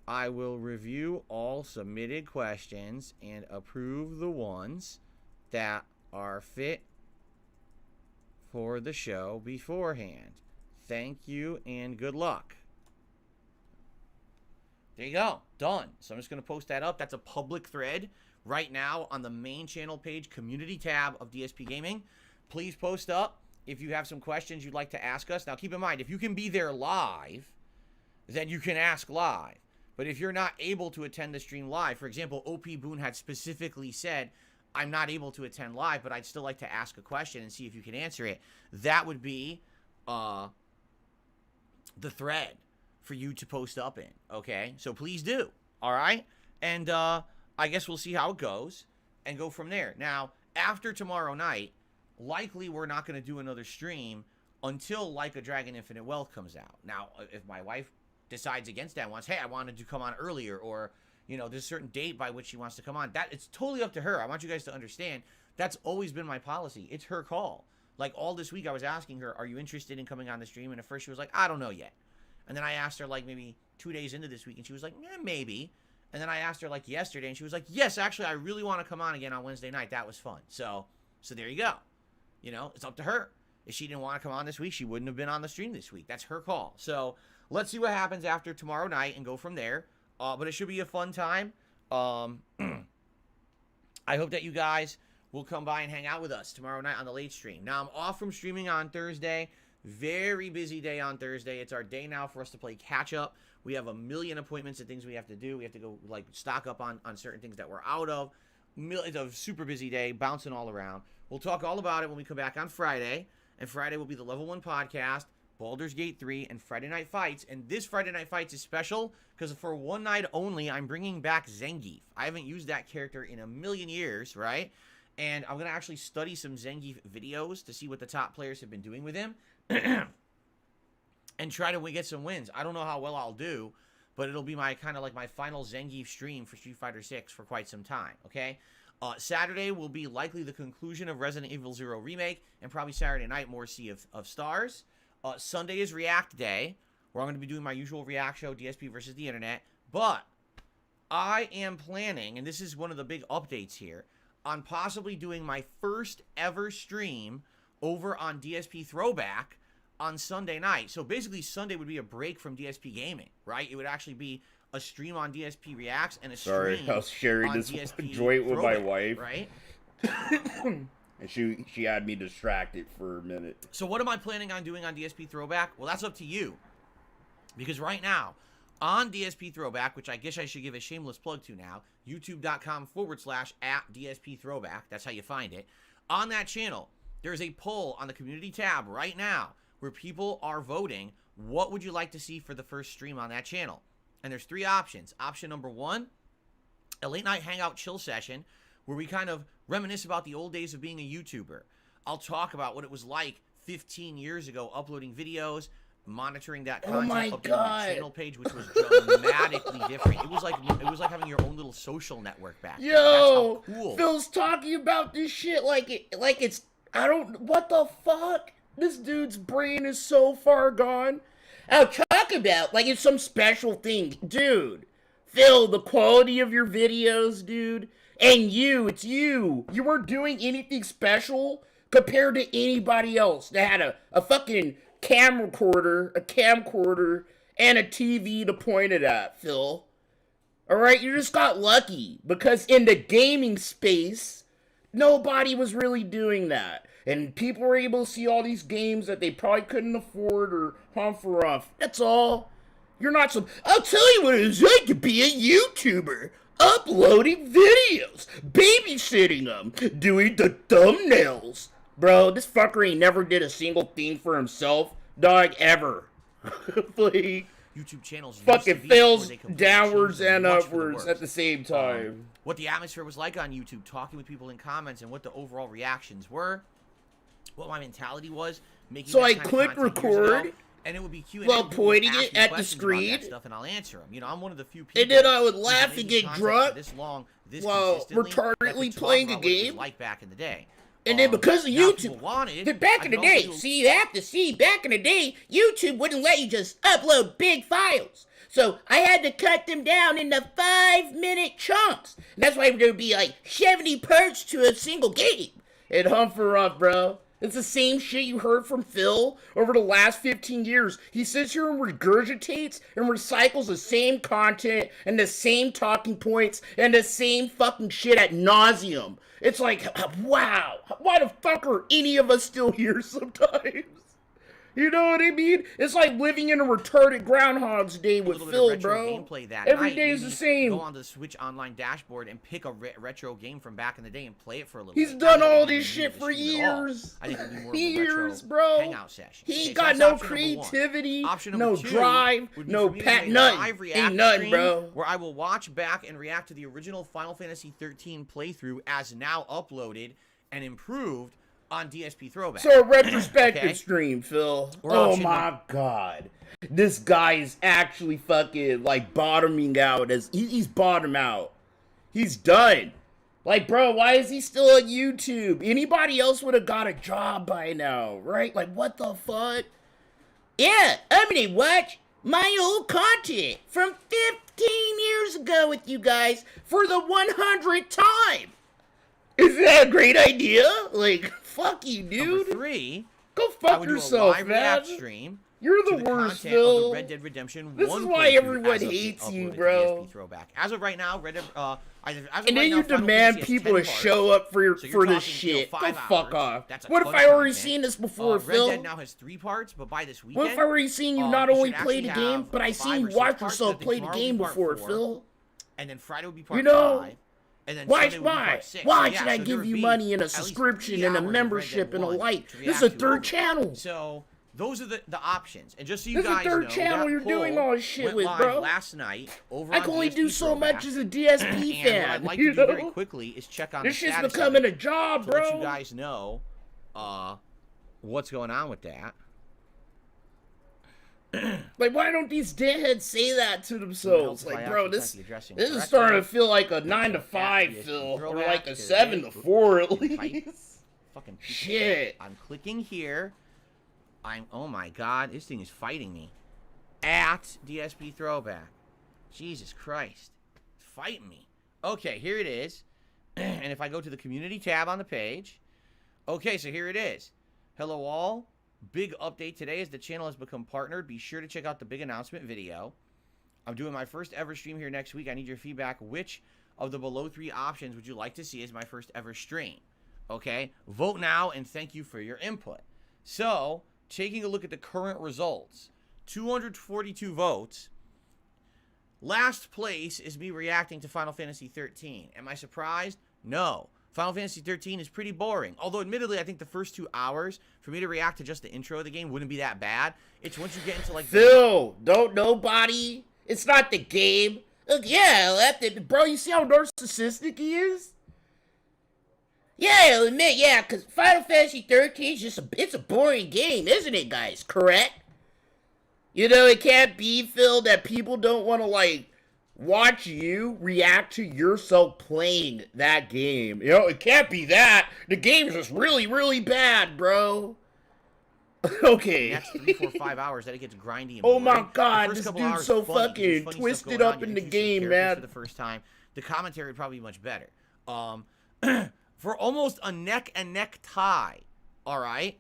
I will review all submitted questions and approve the ones that are fit for the show beforehand. Thank you and good luck. There you go. Done. So I'm just going to post that up. That's a public thread right now on the main channel page, community tab of DSP Gaming. Please post up if you have some questions you'd like to ask us. Now, keep in mind, if you can be there live, then you can ask live. But if you're not able to attend the stream live, for example, OP Boone had specifically said, I'm not able to attend live, but I'd still like to ask a question and see if you can answer it. That would be the thread for you to post up in, okay? So please do, all right? And I guess we'll see how it goes and go from there. Now, after tomorrow night, likely we're not going to do another stream until Like a Dragon Infinite Wealth comes out. Now, if my wife decides against that, wants, hey, I wanted to come on earlier, or, you know, there's a certain date by which she wants to come on, that it's totally up to her. I want you guys to understand that's always been my policy. It's her call. Like, all this week I was asking her, are you interested in coming on the stream? And at first she was like, I don't know yet. And then I asked her, like, maybe 2 days into this week, and she was like, maybe. And then I asked her, like, yesterday, and she was like, yes, actually, I really want to come on again on Wednesday night. That was fun. So there you go. You know, it's up to her. If she didn't want to come on this week, she wouldn't have been on the stream this week. That's her call. So let's see what happens after tomorrow night and go from there. But it should be a fun time. I hope that you guys will come by and hang out with us tomorrow night on the late stream. Now, I'm off from streaming on Thursday. Very busy day on Thursday. It's our day now for us to play catch up. We have a million appointments and things we have to do. We have to go, like, stock up on certain things that we're out of. It's a super busy day, bouncing all around. We'll talk all about it when we come back on Friday. And Friday will be the Level 1 podcast, Baldur's Gate 3, and Friday Night Fights. And this Friday Night Fights is special because for one night only, I'm bringing back Zangief. I haven't used that character in a million years, right? And I'm going to actually study some Zangief videos to see what the top players have been doing with him. And try to get some wins. I don't know how well I'll do, but it'll be my kind of like my final Zangief stream for Street Fighter 6 for quite some time, okay? Saturday will be likely the conclusion of Resident Evil 0 Remake, and probably Saturday night more Sea of Stars. Sunday is React Day, where I'm going to be doing my usual React show, DSP versus the Internet. But I am planning, and this is one of the big updates here, on possibly doing my first ever stream over on DSP Throwback on Sunday night. So basically Sunday would be a break from DSP Gaming, right? It would actually be a stream on DSP Reacts and a stream I was sharing this DSP joint with my Throwback, wife, right? And she had me distracted for a minute. So what am I planning on doing on DSP Throwback? Well, that's up to you. Because right now, on DSP Throwback, which I guess I should give a shameless plug to now, youtube.com/@DSP Throwback. That's how you find it. On that channel, there's a poll on the community tab right now where people are voting, what would you like to see for the first stream on that channel? And there's 3 options. Option number 1, a late night hangout chill session where we kind of reminisce about the old days of being a YouTuber. I'll talk about what it was like 15 years ago, uploading videos, monitoring that content, updating the channel page, which was dramatically different. It was like having your own little social network back then. Yo, that's how cool. Phil's talking about this shit like it's what the fuck? This dude's brain is so far gone. I'll talk about like it's some special thing, dude. Phil, the quality of your videos, dude, and it's you. You weren't doing anything special compared to anybody else that had a fucking camcorder, and a TV to point it at, Phil. Alright, you just got lucky, because in the gaming space, nobody was really doing that. And people were able to see all these games that they probably couldn't afford or hunt for off. That's all. You're not some. I'll tell you what it is like to be a YouTuber. Uploading videos, babysitting them, doing the thumbnails. Bro, this fucker ain't never did a single thing for himself, dog, ever. Like, YouTube channels fucking fails downwards and upwards at the same time. What the atmosphere was like on YouTube, talking with people in comments, and what the overall reactions were. What my mentality was. Making So that I kind of click content years ago, record. and it would be Q&A. While People would pointing ask it me at the questions about that screen. stuff, and I'll answer them. You know, I'm one of the few people. And then I would who's laugh been and making get content drunk for this long, this while consistently, that retardedly could talk playing a about what it was game. like back in the day. And then because of now YouTube, people wanted, then back I in the could day, also- see, you have to see, back in the day, YouTube wouldn't let you just upload big files. So I had to cut them down into 5-minute chunks. And that's why there would be like 70 parts to a single game. And Humfer up, bro. It's the same shit you heard from Phil over the last 15 years. He sits here and regurgitates and recycles the same content and the same talking points and the same fucking shit ad nauseum. It's like, wow, why the fuck are any of us still here sometimes? You know what I mean? It's like living in a retarded Groundhog's Day with Phil, bro. Every day is the same. Go on the Switch Online dashboard and pick a retro game from back in the day and play it for a little He's bit. done all this shit for years. I think it'd be more Years, of a retro bro. hangout session. He ain't Okay, so got that's no option number one. creativity, Option no number two drive, would be no for me to pat, make a nothing. live Ain't react nothing, stream bro. Where I will watch back and react to the original Final Fantasy 13 playthrough as now uploaded and improved on DSP Throwback. So a retrospective Okay? stream, Phil. Or Oh option my god. This guy is actually fucking like bottoming out as he's bottomed out. He's done. Like, bro, why is he still on YouTube? Anybody else would have got a job by now, right? Like, what the fuck? Yeah, I'm gonna watch my old content from 15 years ago with you guys for the 100th time. Is that a great idea? Like, fuck you, dude. Number 3, go I fuck would do a yourself, live man. react stream. You're the to worst, content of Phil. the Red Dead Redemption This 1 is why playthrough everyone as of hates uploaded you, to bro. DSP Throwback. As of right now, Red Dead, as of And right then now, you Final demand Fantasy has people 10 to parts. show up for So you're this talking, shit. Go 5 fuck hours. off. That's a What if ton I of already content. seen this before, Red Phil? Dead now has 3 parts, but by this weekend, What if I already seen you not you only should play the actually game, have but I 5 seen or you 6 watch parts. yourself I think play the tomorrow will game be part before, 4, Phil? and then Friday will be part You know, 5. And then why Sunday will be part 6. why So, should yeah, I so there give would you be money and a at least subscription 3 and a hours of Red membership Dead and a 1 light? to This is a react to third over. channel. So those are the options. And just so you This is guys the third know, channel that you're doing poll all this shit went with, live bro. last night over I on can only DSP do so Throwback. much as a DSP And what fan. I'd like You to do very know? quickly is check on This the shit's status becoming of a it job, to bro. let you guys know what's going on with that. Like, why don't these deadheads say that to themselves? Like, bro, this addressing is correctly. starting to feel like a 9 to 5, DSP Phil, or Throwback like a is 7 to it. 4 at Type. least. Fucking piece of Shit. I'm clicking here. Oh my god, this thing is fighting me. At DSP Throwback. Jesus Christ. It's fighting me. Okay, here it is. And if I go to the community tab on the page. Okay, so here it is. Hello all. Big update today as the channel has become partnered. Be sure to check out the big announcement video. I'm doing my first ever stream here next week. I need your feedback. Which of the below 3 options would you like to see as my first ever stream? Okay, vote now and thank you for your input. So, taking a look at the current results, 242 votes. Last place is me reacting to Final Fantasy 13. Am I surprised? No. Final Fantasy 13 is pretty boring. Although, admittedly, I think the first 2 hours, for me to react to just the intro of the game, wouldn't be that bad. It's once you get into, like... Phil, don't nobody. It's not the game. Look, yeah, bro, you see how narcissistic he is? Yeah, I'll admit, yeah, because Final Fantasy 13 is just it's a boring game, isn't it, guys? Correct? You know, it can't be, Phil, that people don't want to, like, watch you react to yourself playing that game. You know, it can't be that. The game's just really, really bad, bro. Okay. Next 3, 4, 5 hours that it gets grindy and oh my boring. god, The first this couple dude's hours so is funny, 'cause there's fucking funny stuff twisted going on. up You in the introduce new game, characters man. for the first time. The commentary would probably be much better. For almost a neck and neck tie, all right?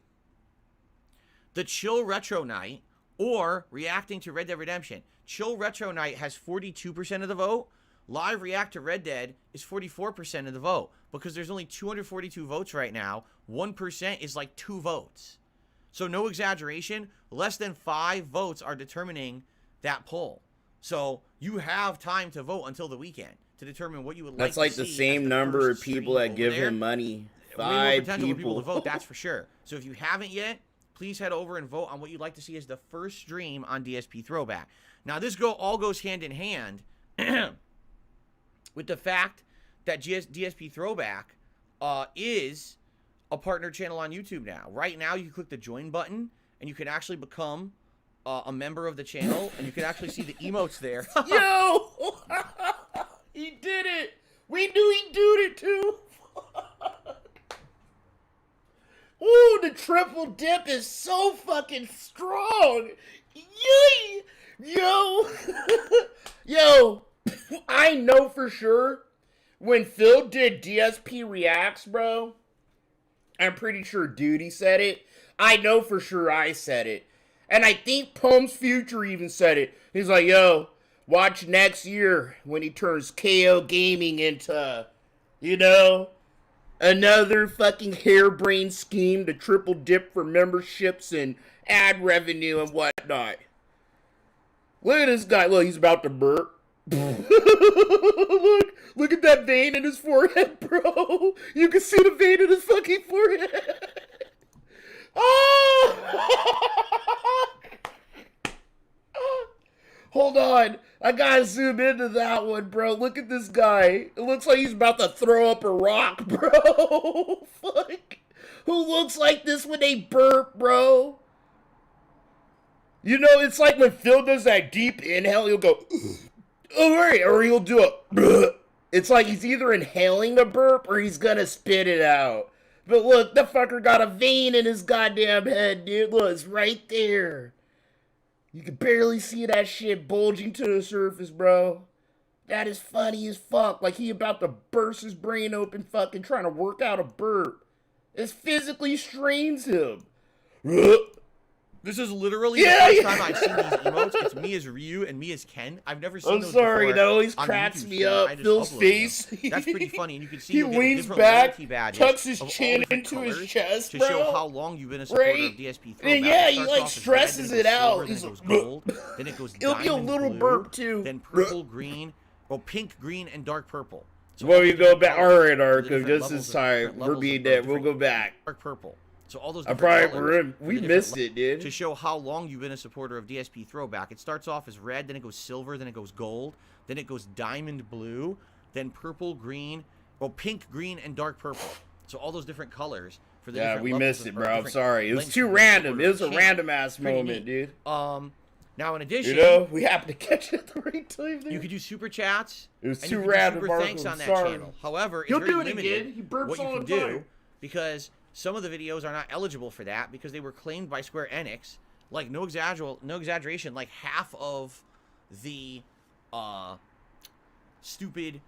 The Chill Retro Night or reacting to Red Dead Redemption. Chill Retro Night has 42% of the vote. Live React to Red Dead is 44% of the vote. Because there's only 242 votes right now, 1% is like 2 votes. So no exaggeration, less than 5 votes are determining that poll. So you have time to vote until the weekend to determine what you would like That's like to the see same as the number first of people stream that give over there. him money. Way more 5 potential for people to people. vote, that's for sure. So if you haven't yet, please head over and vote on what you'd like to see as the first stream on DSP Throwback. Now, this all goes hand in hand with the fact that DSP Throwback is a partner channel on YouTube now. Right now, you can click the join button, and you can actually become a member of the channel, and you can actually see the emotes there. Yo! He did it! We knew he did it too! Ooh, the triple dip is so fucking strong! Yay! Yo! Yo! I know for sure when Phil did DSP Reacts, bro, I'm pretty sure Duty said it. I know for sure I said it. And I think Poem's Future even said it. He's like, yo, watch next year when he turns KO Gaming into, you know, another fucking harebrained scheme to triple dip for memberships and ad revenue and whatnot. Look at this guy. Look, he's about to burp. Look at that vein in his forehead, bro. You can see the vein in his fucking forehead. Oh! Hold on. I gotta zoom into that one, bro. Look at this guy. It looks like he's about to throw up a rock, bro. Fuck. Who looks like this when they burp, bro? You know, it's like when Phil does that deep inhale, he'll go, alright, or he'll do a, it's like he's either inhaling a burp or he's gonna spit it out. But look, the fucker got a vein in his goddamn head, dude. Look, it's right there. You can barely see that shit bulging to the surface, bro. That is funny as fuck. Like he about to burst his brain open fucking trying to work out a burp. This physically strains him. This is literally the first time I've seen these emotes. It's me as Ryu and me as Ken. I've never seen those sorry, before. that always on cracks YouTube me stream. up. I just Phil's upload face. them. That's pretty funny, and you can see He you'll get leans different back, loyalty badges tucks his of all chin different into his colors chest, to bro. show how long you've been a supporter Right? of DSP Throwback. And yeah, It he starts like off as stresses red, it out. Then it He's goes like, gold, then it goes it'll be a diamond little blue, burp too. then purple, green, well, pink, green, and dark purple. So Well, you go back. colors, Alright, the Arco, different this levels is of- time. different We're levels being of dead. We'll different go back. dark purple. So all those I different probably colors for we the different missed it, dude. to show how long you've been a supporter of DSP Throwback. It starts off as red, then it goes silver, then it goes gold, then it goes diamond blue, then purple, green, well, pink, green, and dark purple. So all those different colors for the different we levels missed of- it, or bro. I'm different sorry. It was lengths too of the random. supporter It of was the a channel. random ass Pretty moment, neat. dude. Now in addition, You know, we happened to catch it at the right time, dude. you could do super chats. It was and too you could do random, super Marco, thanks on I'm that sorry. channel. However, it's He'll very do it limited again. He burps what you all can the time. do because some of the videos are not eligible for that because they were claimed by Square Enix. Like no exaggeration, like half of the stupid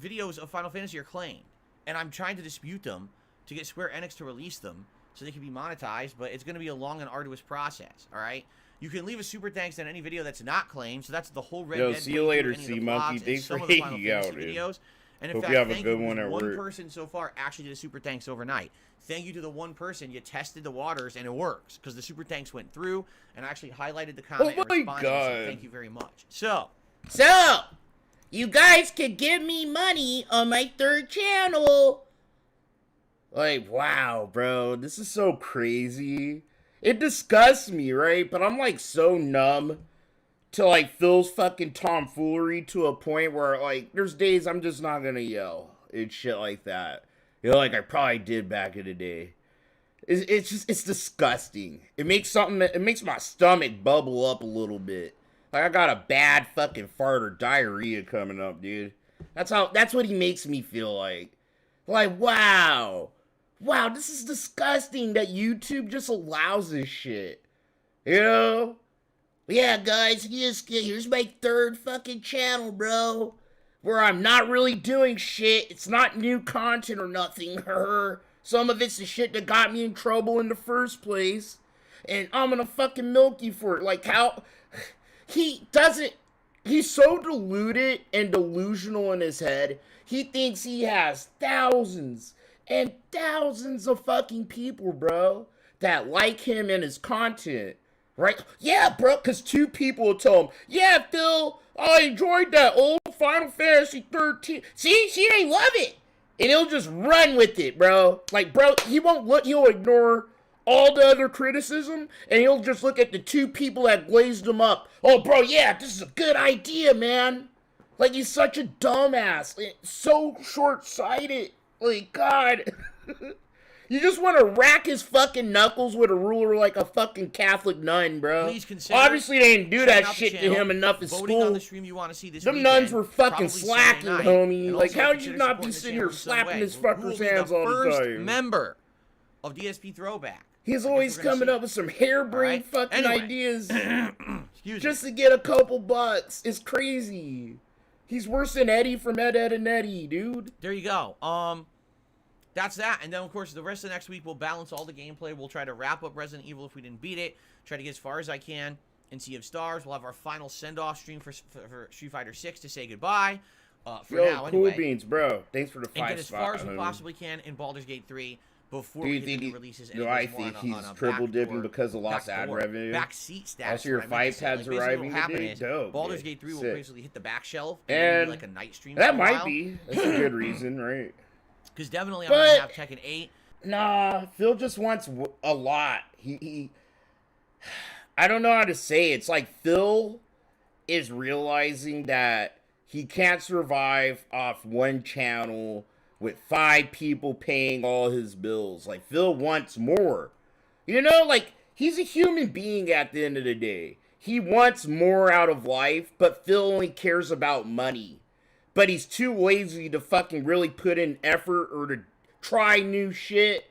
videos of Final Fantasy are claimed, and I'm trying to dispute them to get Square Enix to release them so they can be monetized, but it's going to be a long and arduous process. All right. You can leave a super thanks on any video that's not claimed, so that's the whole Red Yo, Dead see you playthrough, later, any of the Sea Monkey. vlogs, and Thanks some for of the Final hanging out, Fantasy dude. videos. And in Hope fact, you have a thank good you one because at one work. person so far actually did a super thanks overnight. Thank you to the one person. You tested the waters and it works because the super thanks went through and I actually highlighted the comment and my responded and said God. thank you very much. So, you guys can give me money on my third channel. Like, wow, bro. This is so crazy. It disgusts me, right? But I'm like so numb to like Phil's fucking tomfoolery to a point where like there's days I'm just not gonna yell and shit like that. You know, like I probably did back in the day. It's disgusting. It makes my stomach bubble up a little bit. Like I got a bad fucking fart or diarrhea coming up, dude. That's what he makes me feel like. Like, wow, this is disgusting that YouTube just allows this shit. You know? Yeah, guys, here's my third fucking channel, bro. Where I'm not really doing shit. It's not new content or nothing. Some of it's the shit that got me in trouble in the first place. And I'm gonna fucking milk you for it. Like how he's so deluded and delusional in his head. He thinks he has thousands and thousands of fucking people, bro, that like him and his content. Right? Yeah, bro, because 2 people will tell him, yeah, Phil, I enjoyed that old Final Fantasy 13. See, she ain't love it. And he'll just run with it, bro. Like, bro, he won't look, he'll ignore all the other criticism, and he'll just look at the 2 people that glazed him up. Oh, bro, yeah, this is a good idea, man. Like, he's such a dumbass. So short-sighted. Like, God. You just want to rack his fucking knuckles with a ruler like a fucking Catholic nun, bro. Please consider Obviously, they didn't do that shit to him enough at voting on school. the stream you want to see this Them weekend, nuns were fucking probably slacking, Sunday night, homie. and Like, also how did you consider not be supporting the sitting channel here in some slapping way. his Who will fucker's be hands all the first time? member of DSP Throwback. He's I always guess we're gonna coming see. up with some harebrained fucking Anyway. ideas Excuse just me. to get a couple bucks. It's crazy. He's worse than Eddie from Ed, Ed, and Eddie, dude. There you go. That's that. And then, of course, the rest of next week, we'll balance all the gameplay. We'll try to wrap up Resident Evil if we didn't beat it. Try to get as far as I can in Sea of Stars. We'll have our final send-off stream for Street Fighter 6 to say goodbye. For Yo, now, cool anyway. beans, bro. Thanks for the 5 And get as far as we homie. possibly can in Baldur's Gate 3 before Do we you hit think the he, new releases. do I think he's triple dipping because of lost ad revenue? Backseat status. Also, your what I meant 5 to say. tabs Like, basically arriving what'll happen today? is Dope. Baldur's yeah. Gate 3 will Sick. basically hit the back shelf and maybe like a night stream that for a might while. be. That's a good reason, right? Because definitely I'm going to have Tekken 8. Nah, Phil just wants a lot. He I don't know how to say it. It's like Phil is realizing that he can't survive off one channel with 5 people paying all his bills. Like, Phil wants more. You know, like, he's a human being at the end of the day. He wants more out of life, but Phil only cares about money. But he's too lazy to fucking really put in effort or to try new shit.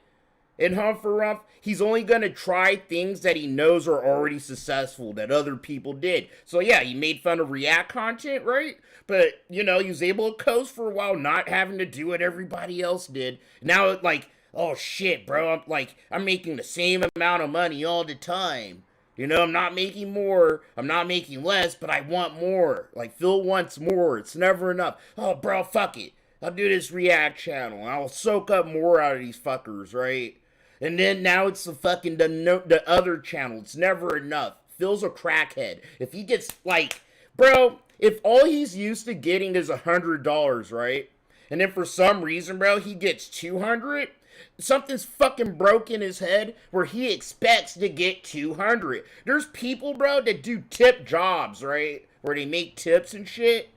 And Humph for Rumph, he's only gonna try things that he knows are already successful, that other people did. So yeah, he made fun of React content, right? But, you know, he was able to coast for a while, not having to do what everybody else did. Now, like, oh shit, bro, I'm making the same amount of money all the time. You know, I'm not making more, I'm not making less, but I want more. Like, Phil wants more, it's never enough. Oh, bro, fuck it. I'll do this React channel, and I'll soak up more out of these fuckers, right? And then now it's the other channel. It's never enough. Phil's a crackhead. If he gets, like, bro, if all he's used to getting is $100, right? And then for some reason, bro, he gets 200, something's fucking broke in his head where he expects to get 200. There's people, bro, that do tip jobs, right? Where they make tips and shit.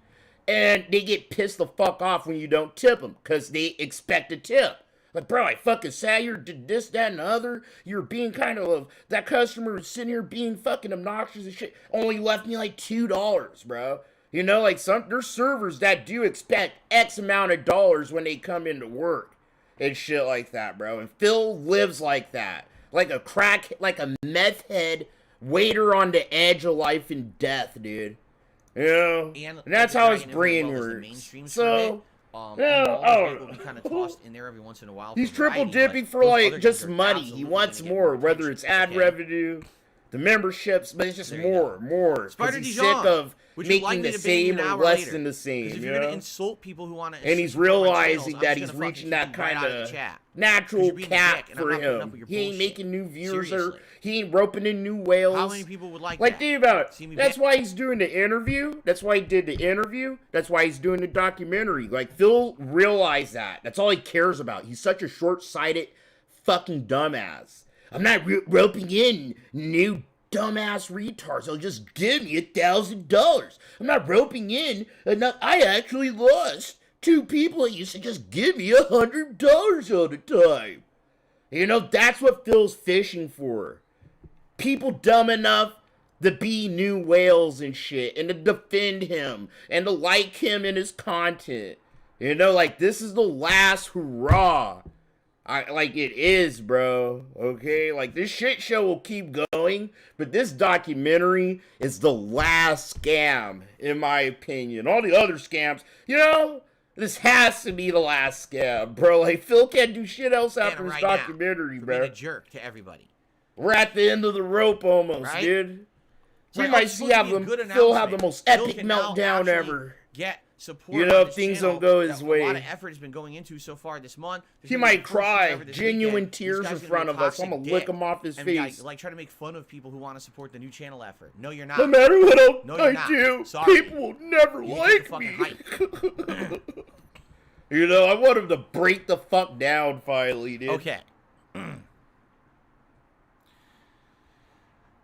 And they get pissed the fuck off when you don't tip them because they expect a tip. Like, bro, I fucking sat here, did this, that, and the other. You're being kind of, that customer was sitting here being fucking obnoxious and shit. Only left me like $2, bro. You know, like, there's servers that do expect X amount of dollars when they come into work. And shit like that, bro. And Phil lives like that. Like a meth head waiter on the edge of life and death, dude. You know? And that's how his brain works. So... will be kind of tossed in there every once in a while. He's triple dipping for like just money. He wants more, whether it's ad revenue, the memberships, but it's just more. Because he's sick of making the same or less than the same. If you're gonna insult people who want to, and he's realizing that he's reaching that kind of natural cap for him. He ain't making new viewers or he ain't roping in new whales. How many people would like that? Think about it. That's why he's doing the interview. That's why he did the interview. That's why he's doing the documentary. Like, Phil realized that. That's all he cares about. He's such a short-sighted fucking dumbass. I'm not roping in new dumbass retards. They'll just give me $1,000. I'm not roping in enough. I actually lost 2 people that used to just give me $100 all the time. You know, that's what Phil's fishing for. People dumb enough to be new whales and shit, and to defend him, and to like him and his content. You know, like, this is the last hurrah. Like, it is, bro. Okay? Like, this shit show will keep going, but this documentary is the last scam, in my opinion. All the other scams, you know, this has to be the last scam, bro. Like, Phil can't do shit else after this documentary, bro. Being a jerk to everybody. We're at the end of the rope almost, dude. We might see Phil have the most epic meltdown ever. Get support. You know, on if this things channel don't go his that way. A lot of effort has been going into so far this month. He might cry, genuine tears in front of us. I'm gonna lick him off his face. Like try to make fun of people who want to support the new channel effort. No, you're not. No matter what no, I do, people will never like me. You know, I want him to break the fuck down finally, dude. Okay.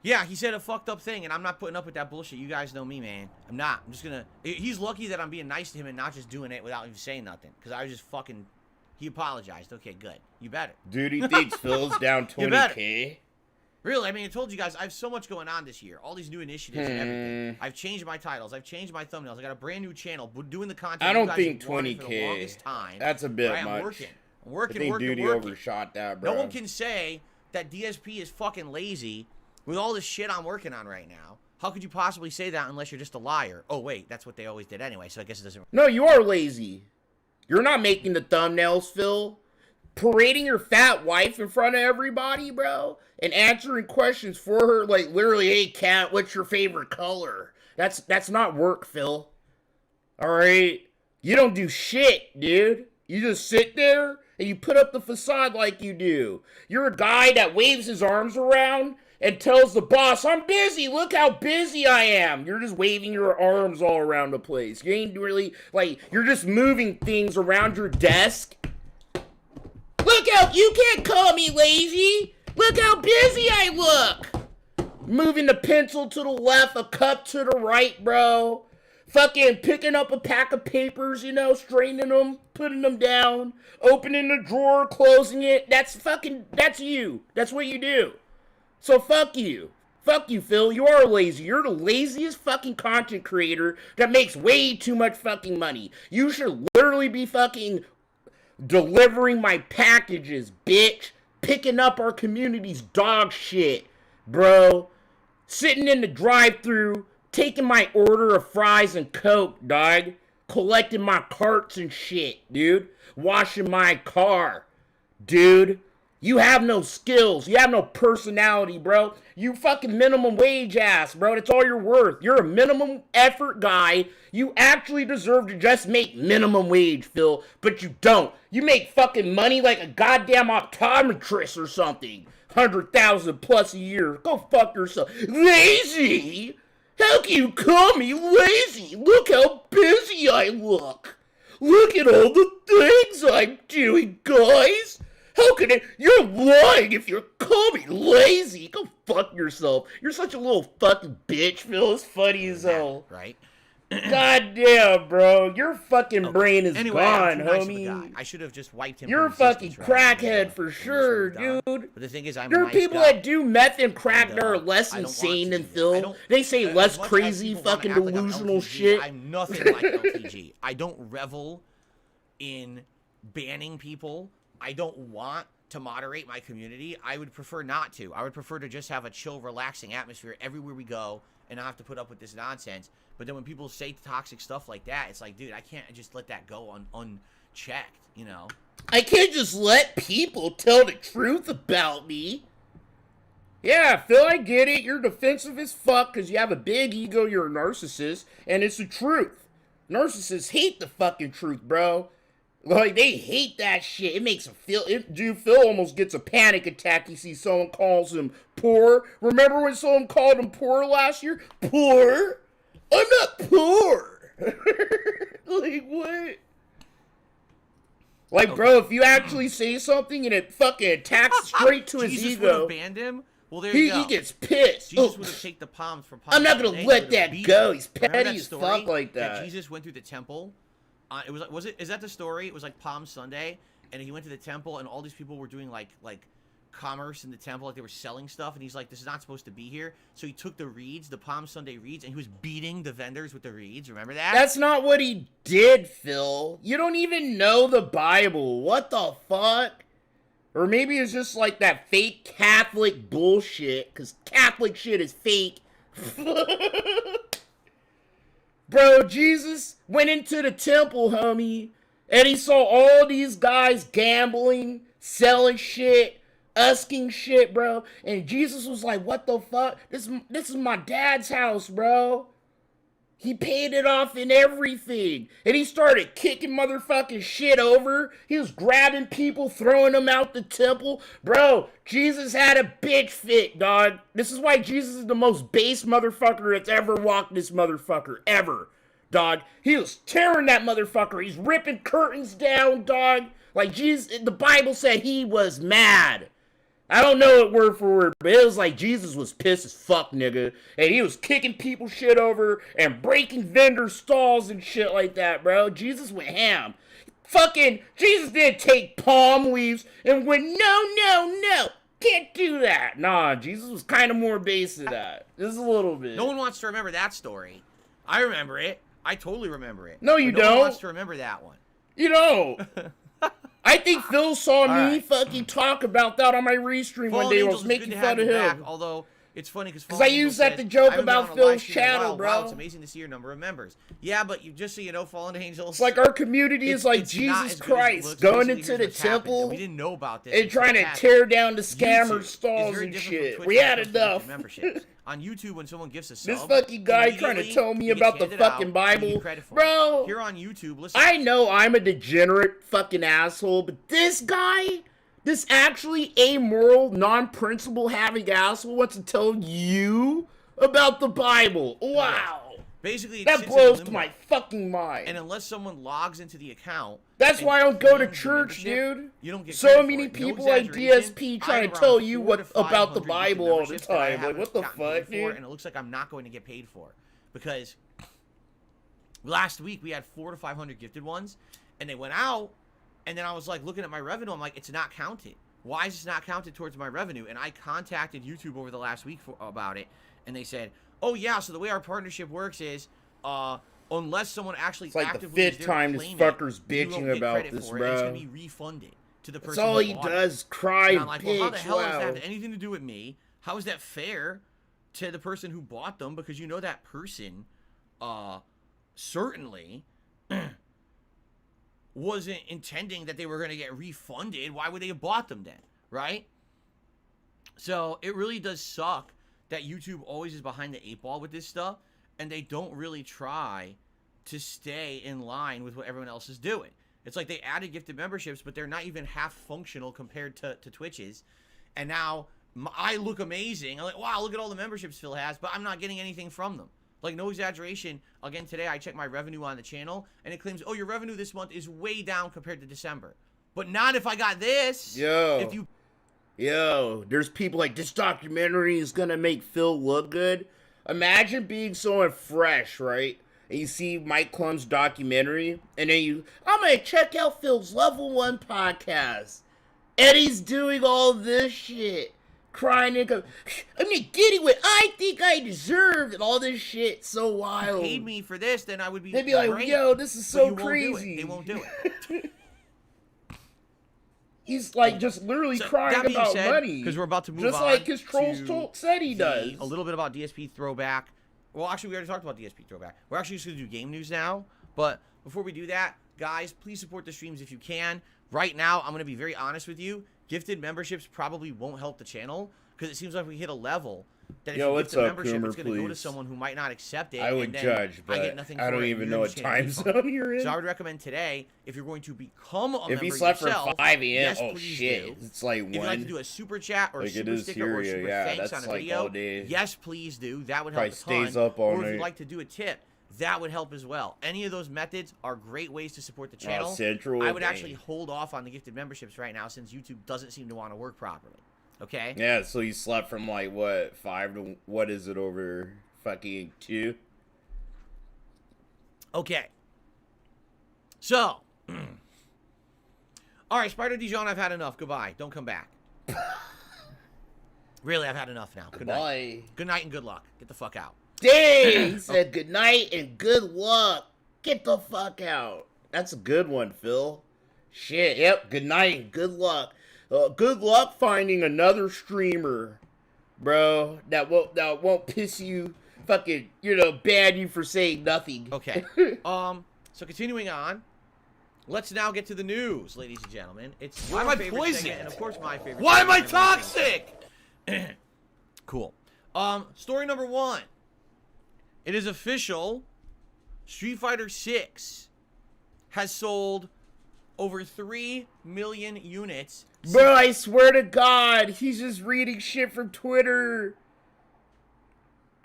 Yeah, he said a fucked up thing, and I'm not putting up with that bullshit. You guys know me, man. I'm not. I'm just gonna... He's lucky that I'm being nice to him and not just doing it without even saying nothing. Because I was just fucking... He apologized. Okay, good. You better. Dude, he thinks Phil's down 20K. Really, I mean, I told you guys, I have so much going on this year. All these new initiatives and everything. I've changed my titles. I've changed my thumbnails. I got a brand new channel. Doing the content. I don't think for the 20K. longest time. That's a bit right? much. I'm working. I think Duty overshot that, bro. No one can say that DSP is fucking lazy with all this shit I'm working on right now. How could you possibly say that unless you're just a liar? Oh, wait, that's what they always did anyway, so I guess it doesn't... No, you are lazy. You're not making the thumbnails, Phil. Parading your fat wife in front of everybody, bro, and answering questions for her, like, literally, hey, cat, what's your favorite color? That's not work, Phil. Alright? You don't do shit, dude. You just sit there, and you put up the facade like you do. You're a guy that waves his arms around and tells the boss, I'm busy, look how busy I am. You're just waving your arms all around the place. You ain't really, like, you're just moving things around your desk. Look how, you can't call me lazy. Look how busy I look. Moving the pencil to the left, a cup to the right, bro. Fucking picking up a pack of papers, you know, straightening them, putting them down, opening the drawer, closing it. That's you. That's what you do. So fuck you. Fuck you, Phil. You are lazy. You're the laziest fucking content creator that makes way too much fucking money. You should literally be fucking delivering my packages, bitch. Picking up our community's dog shit, bro. Sitting in the drive-thru, taking my order of fries and Coke, dog. Collecting my carts and shit, dude. Washing my car, dude. You have no skills. You have no personality, bro. You fucking minimum wage ass, bro. That's all you're worth. You're a minimum effort guy. You actually deserve to just make minimum wage, Phil. But you don't. You make fucking money like a goddamn optometrist or something. 100,000 plus a year. Go fuck yourself. Lazy? How can you call me lazy? Look how busy I look. Look at all the things I'm doing, guys. How can it? You're lying if you call me lazy. Go fuck yourself. You're such a little fucking bitch, Phil. It's funny as hell. Right? God damn, bro. Your fucking brain is gone, homie. I should have just wiped him. You're a fucking crackhead for sure, dude. But the thing is, there are people that do meth and crack that are less insane than Phil. They say less crazy, fucking delusional shit. I'm nothing like LTG. I don't revel in banning people. I don't want to moderate my community. I would prefer not to. I would prefer to just have a chill, relaxing atmosphere everywhere we go and not have to put up with this nonsense. But then when people say toxic stuff like that, it's like, dude, I can't just let that go unchecked, you know? I can't just let people tell the truth about me. Yeah, Phil, I get it. You're defensive as fuck because you have a big ego. You're a narcissist, and it's the truth. Narcissists hate the fucking truth, bro. Like, they hate that shit. It makes them feel... Dude, Phil almost gets a panic attack. You see someone calls him poor. Remember when someone called him poor last year? Poor? I'm not poor. Like, what? Like, bro, if you actually say something and it fucking attacks straight to his Jesus ego... would have banned him? Well, there you go. He gets pissed. Jesus would have taken the palms for palms. I'm not going to let that go. He's petty as fuck like that. That Jesus went through the temple... is that the story? It was like Palm Sunday, and he went to the temple, and all these people were doing like commerce in the temple, like they were selling stuff, and he's like, this is not supposed to be here. So he took the reeds, the Palm Sunday reeds, and he was beating the vendors with the reeds. Remember that? That's not what he did, Phil. You don't even know the Bible. What the fuck? Or maybe it's just like that fake Catholic bullshit, because Catholic shit is fake. Bro, Jesus went into the temple, homie, and he saw all these guys gambling, selling shit, usking shit, bro. And Jesus was like, what the fuck? This is my dad's house, bro. He paid it off in everything. And he started kicking motherfucking shit over. He was grabbing people, throwing them out the temple. Bro, Jesus had a bitch fit, dog. This is why Jesus is the most base motherfucker that's ever walked this motherfucker. Ever. Dog. He was tearing that motherfucker. He's ripping curtains down, dog. Like Jesus, the Bible said he was mad. I don't know it word for word, but it was like Jesus was pissed as fuck, nigga. And he was kicking people shit over and breaking vendor stalls and shit like that, bro. Jesus went ham. Fucking Jesus didn't take palm leaves and went, no, can't do that. Nah, Jesus was kind of more base than that. Just a little bit. No one wants to remember that story. I remember it. I totally remember it. No, you don't. No one wants to remember that one. You know. I think Phil saw me fucking talk about that on my restream one day. I was making fun of him. Back, although it's funny because I used that to joke about Phil's channel, bro. Wow, it's amazing to see your number of members. Yeah, but just so you know, Fallen Angels. It's like our community is like Jesus Christ going into the temple. We didn't know about this and trying to tear down the scammer stalls and shit. We had enough. On YouTube, when someone gives a sub, this fucking guy trying to tell me about the fucking Bible, bro. Here on YouTube, listen. I know I'm a degenerate fucking asshole, but this guy, this actually amoral, non-principle having asshole wants to tell you about the Bible. Wow. Basically, that blows my fucking mind. And unless someone logs into the account, that's why I don't go to church, dude. You don't get so many people like DSP trying to tell you what about the Bible all the time. Like, what the fuck, dude? And it looks like I'm not going to get paid for, because last week we had 400 to 500 gifted ones, and they went out, and then I was like looking at my revenue. I'm like, it's not counted. Why is this not counted towards my revenue? And I contacted YouTube over the last week about it, and they said, oh yeah, so the way our partnership works is, unless someone actually it's like actively the fifth time this fucker's bitching about this, bro. It's gonna be refunded to the person. That's all he does, cry and like, bitch. Well, how the hell does that have anything to do with me? How is that fair to the person who bought them? Because you know that person, certainly wasn't intending that they were gonna get refunded. Why would they have bought them then, right? So it really does suck that YouTube always is behind the 8 ball with this stuff, and they don't really try to stay in line with what everyone else is doing. It's like they added gifted memberships, but they're not even half functional compared to Twitch's. And now I look amazing. I'm like, wow, look at all the memberships Phil has, but I'm not getting anything from them. Like, no exaggeration. Again, today I checked my revenue on the channel, and it claims, oh, your revenue this month is way down compared to December. But not if I got this. Yo, there's people like, this documentary is gonna make Phil look good. Imagine being someone fresh, right? And you see Mike Clum's documentary, and then I'm gonna check out Phil's Level 1 podcast. And he's doing all this shit. Crying and go, I'm not getting what I think I deserve, and all this shit. So wild. If they paid me for this, then I would be. They'd be like, yo, this is so crazy. They won't do it. He's like just literally crying about money. Because we're about to move just on. Just like his Trolls Talk said he does. A little bit about DSP throwback. Well, actually, we already talked about DSP throwback. We're actually just going to do game news now. But before we do that, guys, please support the streams if you can. Right now, I'm going to be very honest with you. Gifted memberships probably won't help the channel, because it seems like we hit a level that if you gift a membership, it's going to go to someone who might not accept it. I would judge, but I don't even know what time zone you're in. So I would recommend today, if you're going to become a member if you slept yourself, for 5 a.m., yes, oh shit, it's like 1. If you'd like to do a super chat or like super sticker or super thanks on a video, all day. yes, please do. That would help a ton. Stays up all or night. if you'd like to do a tip, that would help as well. Any of those methods are great ways to support the channel. I would actually hold off on the gifted memberships right now, since YouTube doesn't seem to want to work properly. Okay? Yeah, so you slept from like, what, 5 to, what is it, over fucking 2? Okay. So. Alright, Spider Dijon, I've had enough. Goodbye. Don't come back. Really, I've had enough now. Good night. Good night and good luck. Get the fuck out. Dang! He said good night and good luck. Get the fuck out. That's a good one, Phil. Shit, yep. Good night and good luck. Good luck finding another streamer, bro, that won't piss you, fucking, ban you for saying nothing. Okay. So continuing on, let's now get to the news, ladies and gentlemen. It's why am I poisoned? And of course my favorite. Why am I toxic? Cool. Story number 1. It is official Street Fighter 6 has sold over 3 million units. Bro, I swear to God, he's just reading shit from Twitter.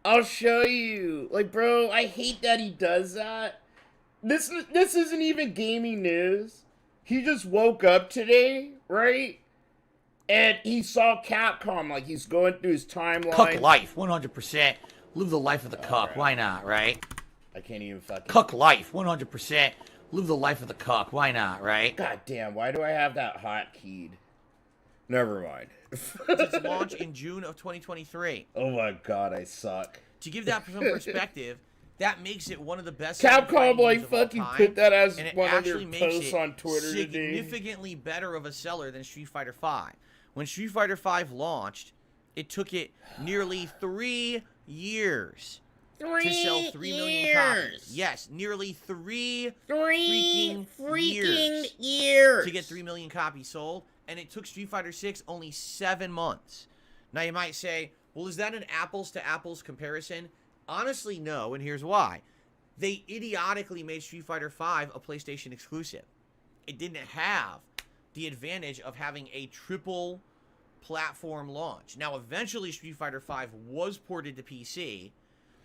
I'll show you. Like, bro, I hate that he does that. This isn't even gaming news. He just woke up today, right? And he saw Capcom, like, he's going through his timeline. Cuck life, 100%. Live the life of the cuck. Right. Why not, right? I can't even fucking... Cuck life, 100%. Live the life of the cuck. Why not, right? God damn, why do I have that hotkeyed? Never mind. Since its launch in June of 2023. Oh my God, I suck. To give that some perspective, that makes it one of the best. Capcom, like, fucking put that as and it one of actually their makes posts it on Twitter today. significantly better of a seller than Street Fighter V. When Street Fighter V launched, it took it nearly 3 years to sell 3 million copies. Yes, nearly three freaking years to get 3 million copies sold, and it took Street Fighter 6 only 7 months. Now you might say, well, is that an apples to apples comparison? Honestly, no, and here's why. They idiotically made Street Fighter V a PlayStation exclusive. It didn't have the advantage of having a triple platform launch. Now, eventually, Street Fighter V was ported to PC.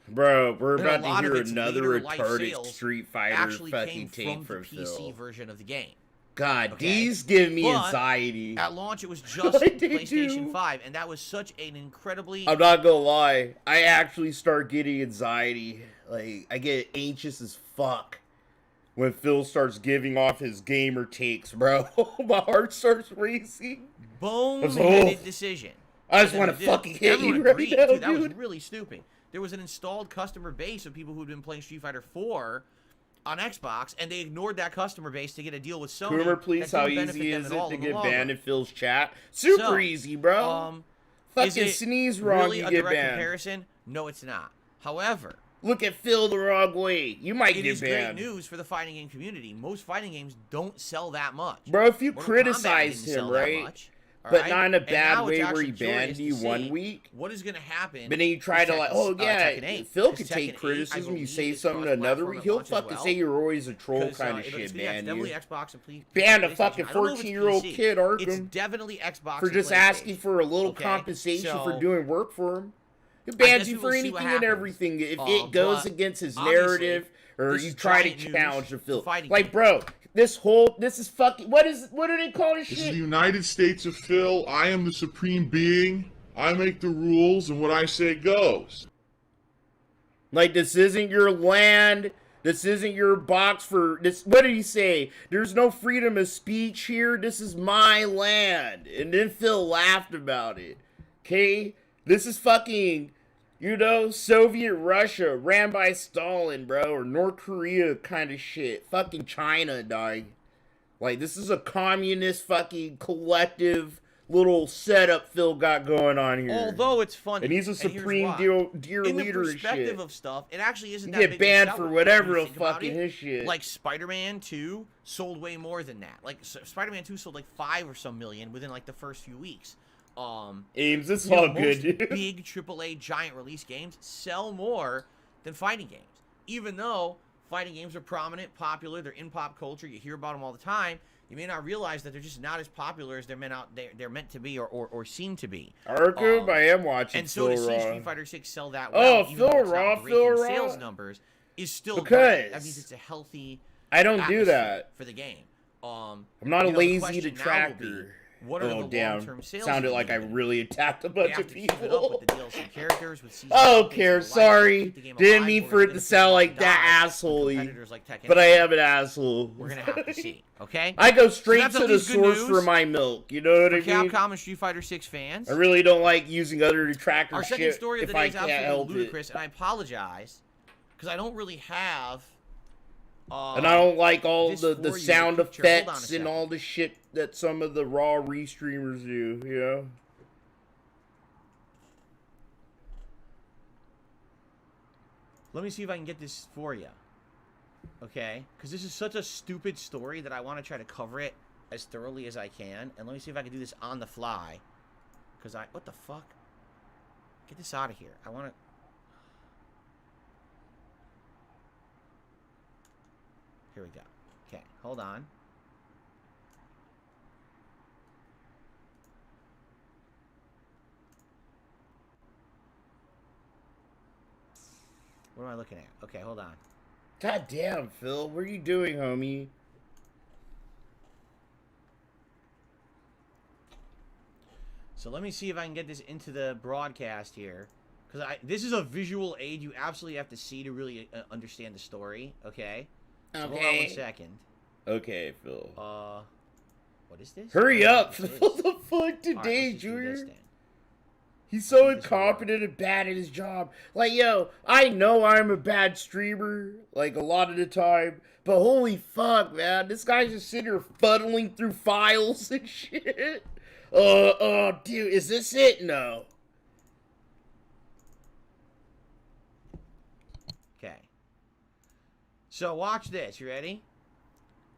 Bro, we're and a about lot to of hear its another later life retarded sales Street Fighter actually fucking came tape from from the PC Phil. version of the game. God, Okay? these give me But anxiety. At launch, it was just They PlayStation do. 5, and that was such an incredibly... I'm not gonna lie, I actually start getting anxiety. Like, I get anxious as fuck when Phil starts giving off his gamer takes, bro. My heart starts racing. Boneheaded decision. I just And want then to they fucking did. hit Everyone you right agreed, now, too. That was dude. really stupid. There was an installed customer base of people who had been playing Street Fighter 4 on Xbox, and they ignored that customer base to get a deal with Sony. Boomer, please, that how didn't easy benefit them is at it all to in the get long banned run. in Phil's chat? Super So, easy, bro. Is Fucking it sneeze wrong, really you a get direct banned. comparison? No, it's not. However, look at Phil the wrong way. You might it get is banned. great news for the fighting game community. Most fighting games don't sell that much. Bro, if you Mortal Kombat criticize didn't sell him, that right? much, all But right? not in a And bad now it's way where actually he curious banned to you see 1 week. What is going to happen? But then you try to like, oh yeah, Tekken 8, Phil 'cause can take Tekken 8, I criticism. You believe, say is something another cross-platform week, at he'll launch as fucking well. say you're always a troll 'Cause, kind of it's shit, definitely ban you. Xbox and Ban a PlayStation. fucking I don't know if it's 14-year-old PC. kid, It's Arkham, definitely Xbox for and just PlayStation. asking for a little Okay? compensation for So, doing work for him. He I bans guess you we for will see what anything and happens. everything if it goes But against his obviously, narrative or this you is try to giant news challenge the for Phil. fighting Like, games. bro, this is fucking what do they call this This is shit? the United States of Phil. I am the supreme being. I make the rules, and what I say goes. Like, this isn't your land. This isn't your box for this. What did he say? There's no freedom of speech here. This is my land. And then Phil laughed about it. Okay? This is fucking, Soviet Russia ran by Stalin, bro. Or North Korea kind of shit. Fucking China, dog. Like, this is a communist fucking collective little setup Phil got going on here. Although it's funny, and he's a here's supreme why. dear in leader the and perspective shit. of stuff, it actually isn't You that get big banned of a for seller whatever when you the think about fucking it. his shit. Like Spider-Man 2 sold way more than that. Like Spider-Man 2 sold like 5 or some million within like the first few weeks. Ames, it's all good, most dude. big AAA giant release games sell more than fighting games, even though fighting games are prominent, popular, they're in pop culture. You hear about them all the time. You may not realize that they're just not as popular as they're meant to be or seem to be. Arkham, I am watching And so Phil to see Raw. Street Fighter 6 sell that well, even Phil though it's Raw, not breaking Phil Raw. sales numbers, is still Because good. That means it's a healthy I don't do atmosphere that. for the game. I'm not a the lazy question now will detractor. be, what are the long-term sales Sounded of the like I game? really attacked a They bunch have of to keep it up people. with the DLC characters, with season Oh, updates care, and the life, sorry. keep the game Didn't alive, mean or for it gonna to see sound it like die that with asshole-y. competitors like Tekken But I 8. am an asshole. We're gonna have to see, okay? I go So straight that's to at the least good source news for my milk. You know what I for mean? Capcom and Street Fighter 6 fans. I really don't like using other detractor Our second shit story of if the day I is can't help absolutely it. ludicrous, and I apologize because I don't really have. And I don't like all this the for you, sound the picture. Hold on a effects and second. all the shit that some of the Raw restreamers do, you know? Let me see if I can get this for you. Okay? Because this is such a stupid story that I want to try to cover it as thoroughly as I can. And let me see if I can do this on the fly. Because what the fuck? Get this out of here. I want to... Here we go. Okay, hold on. What am I looking at? Okay, hold on. God damn, Phil. What are you doing, homie? So let me see if I can get this into the broadcast here. Because this is a visual aid you absolutely have to see to really understand the story, okay? So hold on 1 second. Okay, Phil. What is this? Hurry up! What What the fuck today, let's just do this Junior? then. He's so incompetent and bad at his job. Like, yo, I know I'm a bad streamer, like, a lot of the time. But holy fuck, man. This guy's just sitting here fuddling through files and shit. Dude, is this it? No. Okay. So watch this. You ready?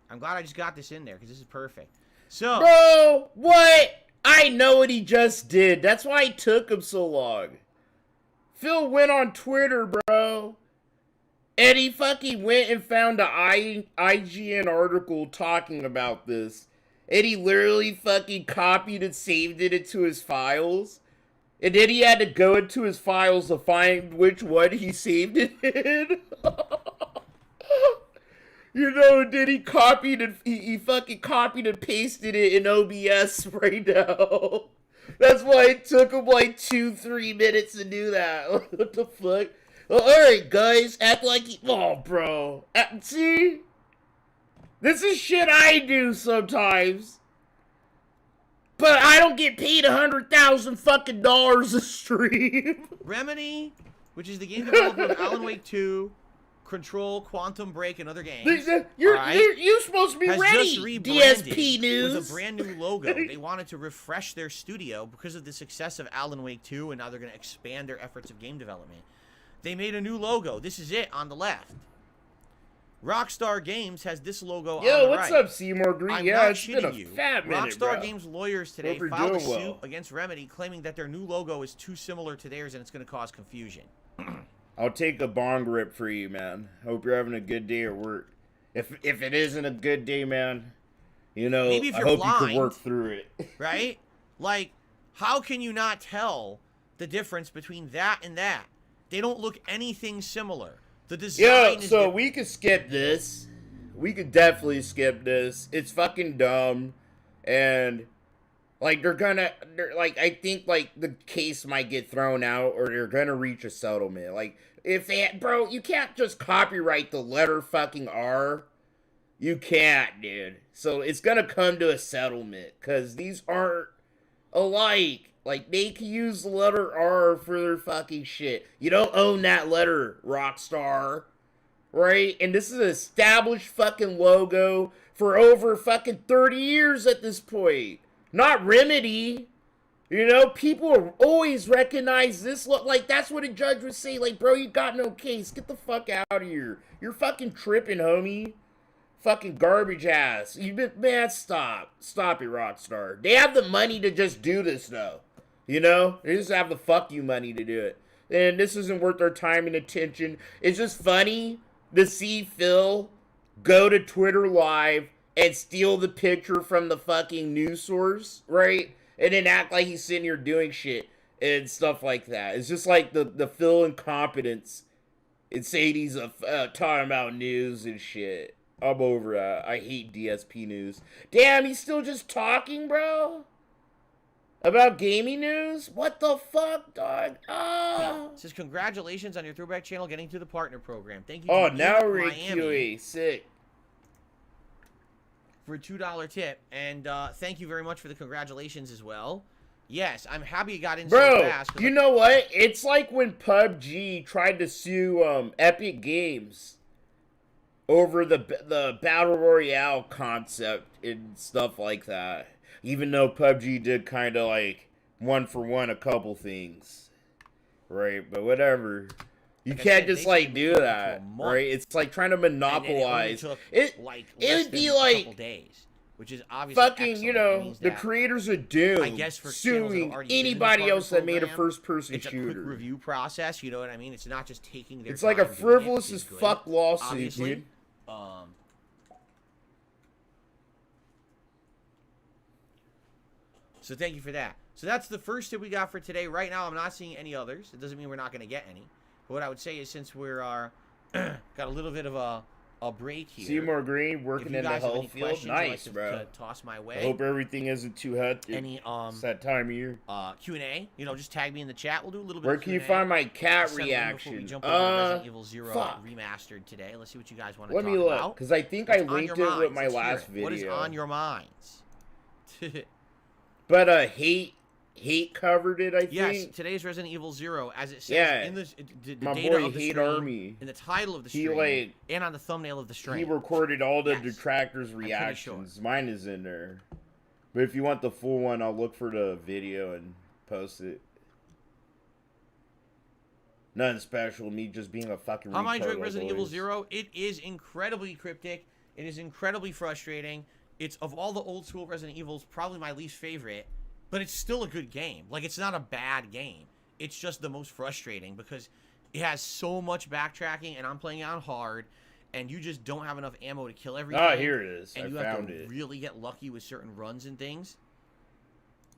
I'm glad I just got this in there because this is perfect. So, bro, what? I know what he just did. That's why it took him so long. Phil went on Twitter, bro. And he fucking went and found an IGN article talking about this. And he literally fucking copied and saved it into his files. And then he had to go into his files to find which one he saved it in. You know, then he copied and he fucking copied and pasted it in OBS right now. That's why it took him like 2-3 minutes to do that. What the fuck? Well, alright, guys, act like he. Oh, bro. See? This is shit I do sometimes. But I don't get paid $100,000 fucking dollars a stream. Remedy, which is the game developer of Alan Wake 2, Control, Quantum Break, and other games. You're supposed to be ready, DSP News. With a brand new logo. They wanted to refresh their studio because of the success of Alan Wake 2, and now they're going to expand their efforts of game development. They made a new logo. This is it on the left. Rockstar Games has this logo on the right. Yo, what's up, Seymour Green? I'm yeah, not it's been a you. fat minute, Rockstar bro. Games lawyers today Hope you're filed a doing suit well. against Remedy, claiming that their new logo is too similar to theirs and it's going to cause confusion. I'll take a bong rip for you, man. Hope you're having a good day at work. If it isn't a good day, man, you know, Maybe if I you're hope blind, you can work through it. Right? Like, how can you not tell the difference between that and that? They don't look anything similar. The design Yeah, is so we could skip this. We could definitely skip this. It's fucking dumb. And, like, I think, like, the case might get thrown out or they're gonna reach a settlement. Like, bro, you can't just copyright the letter fucking R. You can't, dude. So it's gonna come to a settlement, because these aren't alike. Like, they can use the letter R for their fucking shit. You don't own that letter, Rockstar. Right? And this is an established fucking logo for over fucking 30 years at this point. Not Remedy. You know, people always recognize this look. Like, that's what a judge would say. Like, bro, you got no case. Get the fuck out of here. You're fucking tripping, homie. Fucking garbage ass. Man, stop. Stop it, Rockstar. They have the money to just do this, though. You know? They just have the fuck you money to do it. And this isn't worth their time and attention. It's just funny to see Phil go to Twitter Live and steal the picture from the fucking news source, right? And then act like he's sitting here doing shit and stuff like that. It's just like the Phil incompetence. And saying he's talking about news and shit. I'm over that. I hate DSP News. Damn, he's still just talking, bro? About gaming news? What the fuck, dog? Oh. It says, congratulations on your Throwback channel getting to the partner program. Thank you. Oh, to now Ian we're in Miami QA. Sick. for a $2 tip. And thank you very much for the congratulations as well. Yes, I'm happy you got in so fast. Bro, you know what? It's like when PUBG tried to sue Epic Games over the Battle Royale concept and stuff like that. Even though PUBG did kind of like one for one a couple things. Right? But whatever. You can't just like do that. Right? It's like trying to monopolize. It would be like a couple days, which is obviously fucking, you know, the creators of Doom I guess for suing anybody else that made a first-person it's shooter. It's a quick review process, you know what I mean? It's not just taking their It's like a frivolous as fuck lawsuit, obviously. dude. So thank you for that. So that's the first tip we got for today. Right now, I'm not seeing any others. It doesn't mean we're not going to get any. But what I would say is, since we're got a little bit of a break here. Seymour Green working in the health field. Nice, bro. To toss my way. I hope everything isn't too hectic. Any it's that time of year. Q&A. You know, just tag me in the chat. We'll do a little bit. Where of can you Q&A. find my cat We reaction? jump over to Resident Evil 0 remastered today. Let's see what you guys want to talk about. Let me look, because I think I linked it with my last video. What is on your minds? But Hate covered it, I think. Yes, today's Resident Evil 0, as it says in the my data boy of the Hate stream, Army. in the title of the stream, and on the thumbnail of the stream. He recorded all the detractors' reactions. Sure. Mine is in there. But if you want the full one, I'll look for the video and post it. Nothing special, me just being a fucking retard. How am I enjoying Resident Evil 0? It is incredibly cryptic. It is incredibly frustrating. It's, of all the old school Resident Evils, probably my least favorite. But it's still a good game. Like, it's not a bad game. It's just the most frustrating because it has so much backtracking, and I'm playing it on hard, and you just don't have enough ammo to kill everything. Oh, here it is. And I you found have to it. really get lucky with certain runs and things.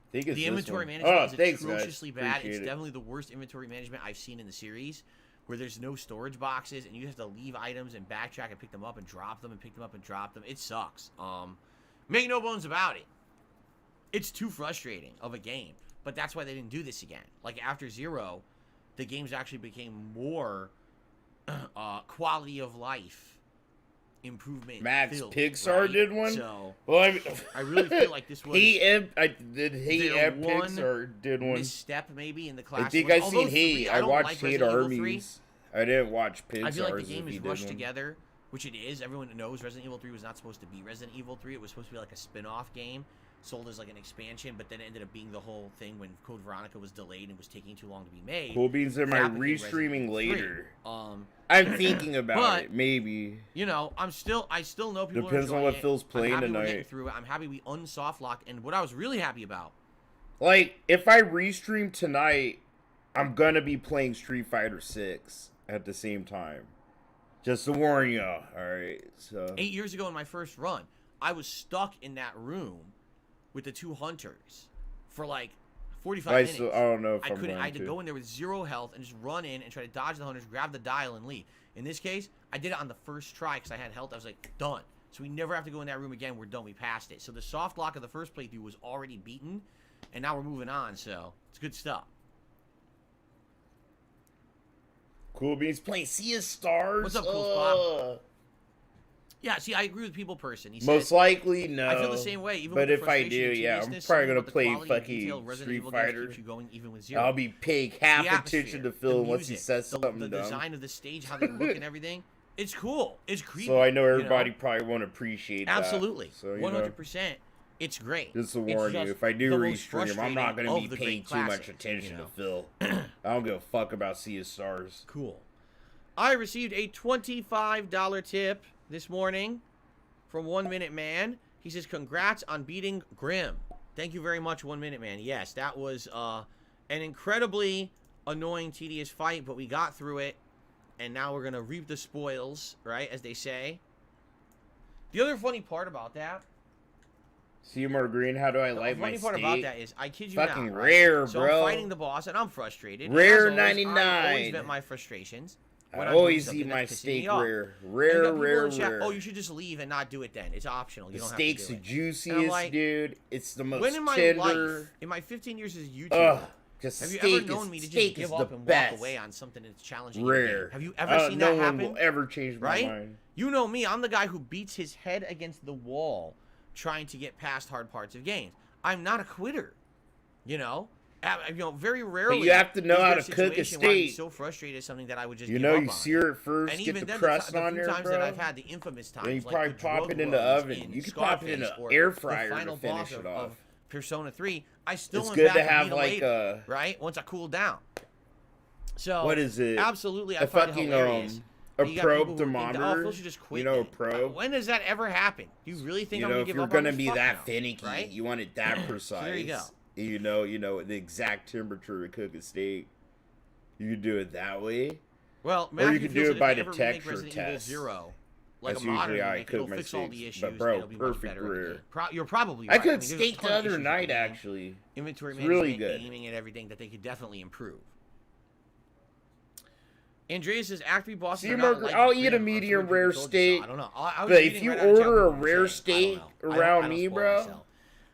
I think it's the this inventory one. management is thanks, atrociously guys. bad. Appreciate It's it. definitely the worst inventory management I've seen in the series, where there's no storage boxes, and you have to leave items and backtrack and pick them up and drop them and pick them up and drop them. It sucks. Make no bones about it. It's too frustrating of a game. But that's why they didn't do this again. Like, after 0, the games actually became more quality of life improvement. Max filled, Pixar right? did one? So, well, I really feel like this was... Pixar did one. Misstep, maybe, in the class. I think I've seen Hate. I watched Hate Armies. I didn't watch Pixar. I feel like the game is rushed together, which it is. Everyone knows Resident Evil 3 was not supposed to be Resident Evil 3. It was supposed to be like a spin-off game, sold as like an expansion, but then it ended up being the whole thing when Code Veronica was delayed and was taking too long to be made. Cool beans in my That became Resident restreaming Evil 3. later. I'm thinking about it, maybe. You know, I still know people Depends are on what enjoying Phil's playing I'm happy we're tonight. getting through it. I'm happy we unsoft locked, and what I was really happy about, Like, if I restream tonight, I'm gonna be playing Street Fighter 6 at the same time. Just to warn y'all, alright? So 8 years ago in my first run, I was stuck in that room with the 2 hunters for like 45 minutes. I don't know if I'm couldn't. going I had to to. go in there with 0 health and just run in and try to dodge the hunters, grab the dial, and leave. In this case, I did it on the first try because I had health. I was like, done. So we never have to go in that room again. We're done. We passed it. So the soft lock of the first playthrough was already beaten, and now we're moving on. So it's good stuff. Cool Beans playing Sea of Stars. What's up, Cool Spot? Yeah, see, I agree with People Person. He Most said, likely, no. I feel the same way. Even but with if the I do, frustration and yeah, I'm tediousness, probably something gonna about the play quality and detail fucking of Resident Street Evil games Fighter. keeps you going even with 0. I'll be paying half The attention to atmosphere, Phil the once he music, says something the dumb. design of the stage, how they look and everything. It's cool. It's creepy. So I know you everybody probably won't appreciate Absolutely. that. So, 100%. It's great. Just to It's warn you, just if I do the most restream, I'm not going to frustrating be of the paying great too much classic, attention you know? to Phil. I don't give a fuck about Sea of Stars. Cool. I received a $25 tip this morning from 1 Minute Man. He says, congrats on beating Grim. Thank you very much, 1 Minute Man. Yes, that was an incredibly annoying, tedious fight, but we got through it, and now we're going to reap the spoils, right, as they say. The other funny part about that... Seymour Green, how do I light my steak? The funny part about that is, I kid you fucking not, right? rare, so bro. I'm fighting the boss, and I'm frustrated. Rare And as always, 99. I always vent my frustrations. I always eat my steak rare. Rare, rare. Oh, you should just leave and not do it then. It's optional. You The don't steak's have the to do it. juiciest, like, dude. It's the most when in my tender. life, in my 15 years as a YouTuber, have you ever known me to just give up and walk away on something that's challenging? Rare. Have you ever seen that happen? No one will ever change my right? mind. You know me. I'm the guy who beats his head against the wall trying to get past hard parts of games. I'm not a quitter. You know? Very rarely. But you have to know how to cook a situation where I'd be steak. so frustrated at something that I would just You give know, up you on. sear it first, And get even the then, crust the on few there, times bro. that I've had, the infamous times, Then you like probably the pop drug it in the woes oven. in You could pop it in Scarface an or air the fryer final to finish boss it of off. Persona 3. I still It's went good back to and have beat 'em like later, right? Once I cooled down. So what is it? Absolutely, I a find fucking it hilarious. a You got probe people who think that, thermometer. Phil should just quit You know, a then. probe. When does that ever happen? Do you really think You I'm know, gonna if give you're up on gonna this? be Fuck that no, finicky, right? you want it that precise. There you go. You know the exact temperature to cook a steak. You can do it that way. Well, or Matthew you can feels do that it by if they the ever remake texture Resident Evil test. 0, like That's a modern usually how I remake, it'll cook my fix all the steaks. issues. But bro, and it'll be much perfect better with the rare. game. You're probably I right. cooked there's a steak ton the of other issues with night, the game. actually. Inventory It's management, really good. aiming and everything that they could definitely improve. Andreas says Act 3 bosses are not like I'll eat a Grim or medium Fluid rare People told you steak. so. I don't know. I was But if reading you right out of chat order a what people rare were saying. steak I don't around know. me, Spoil bro, myself.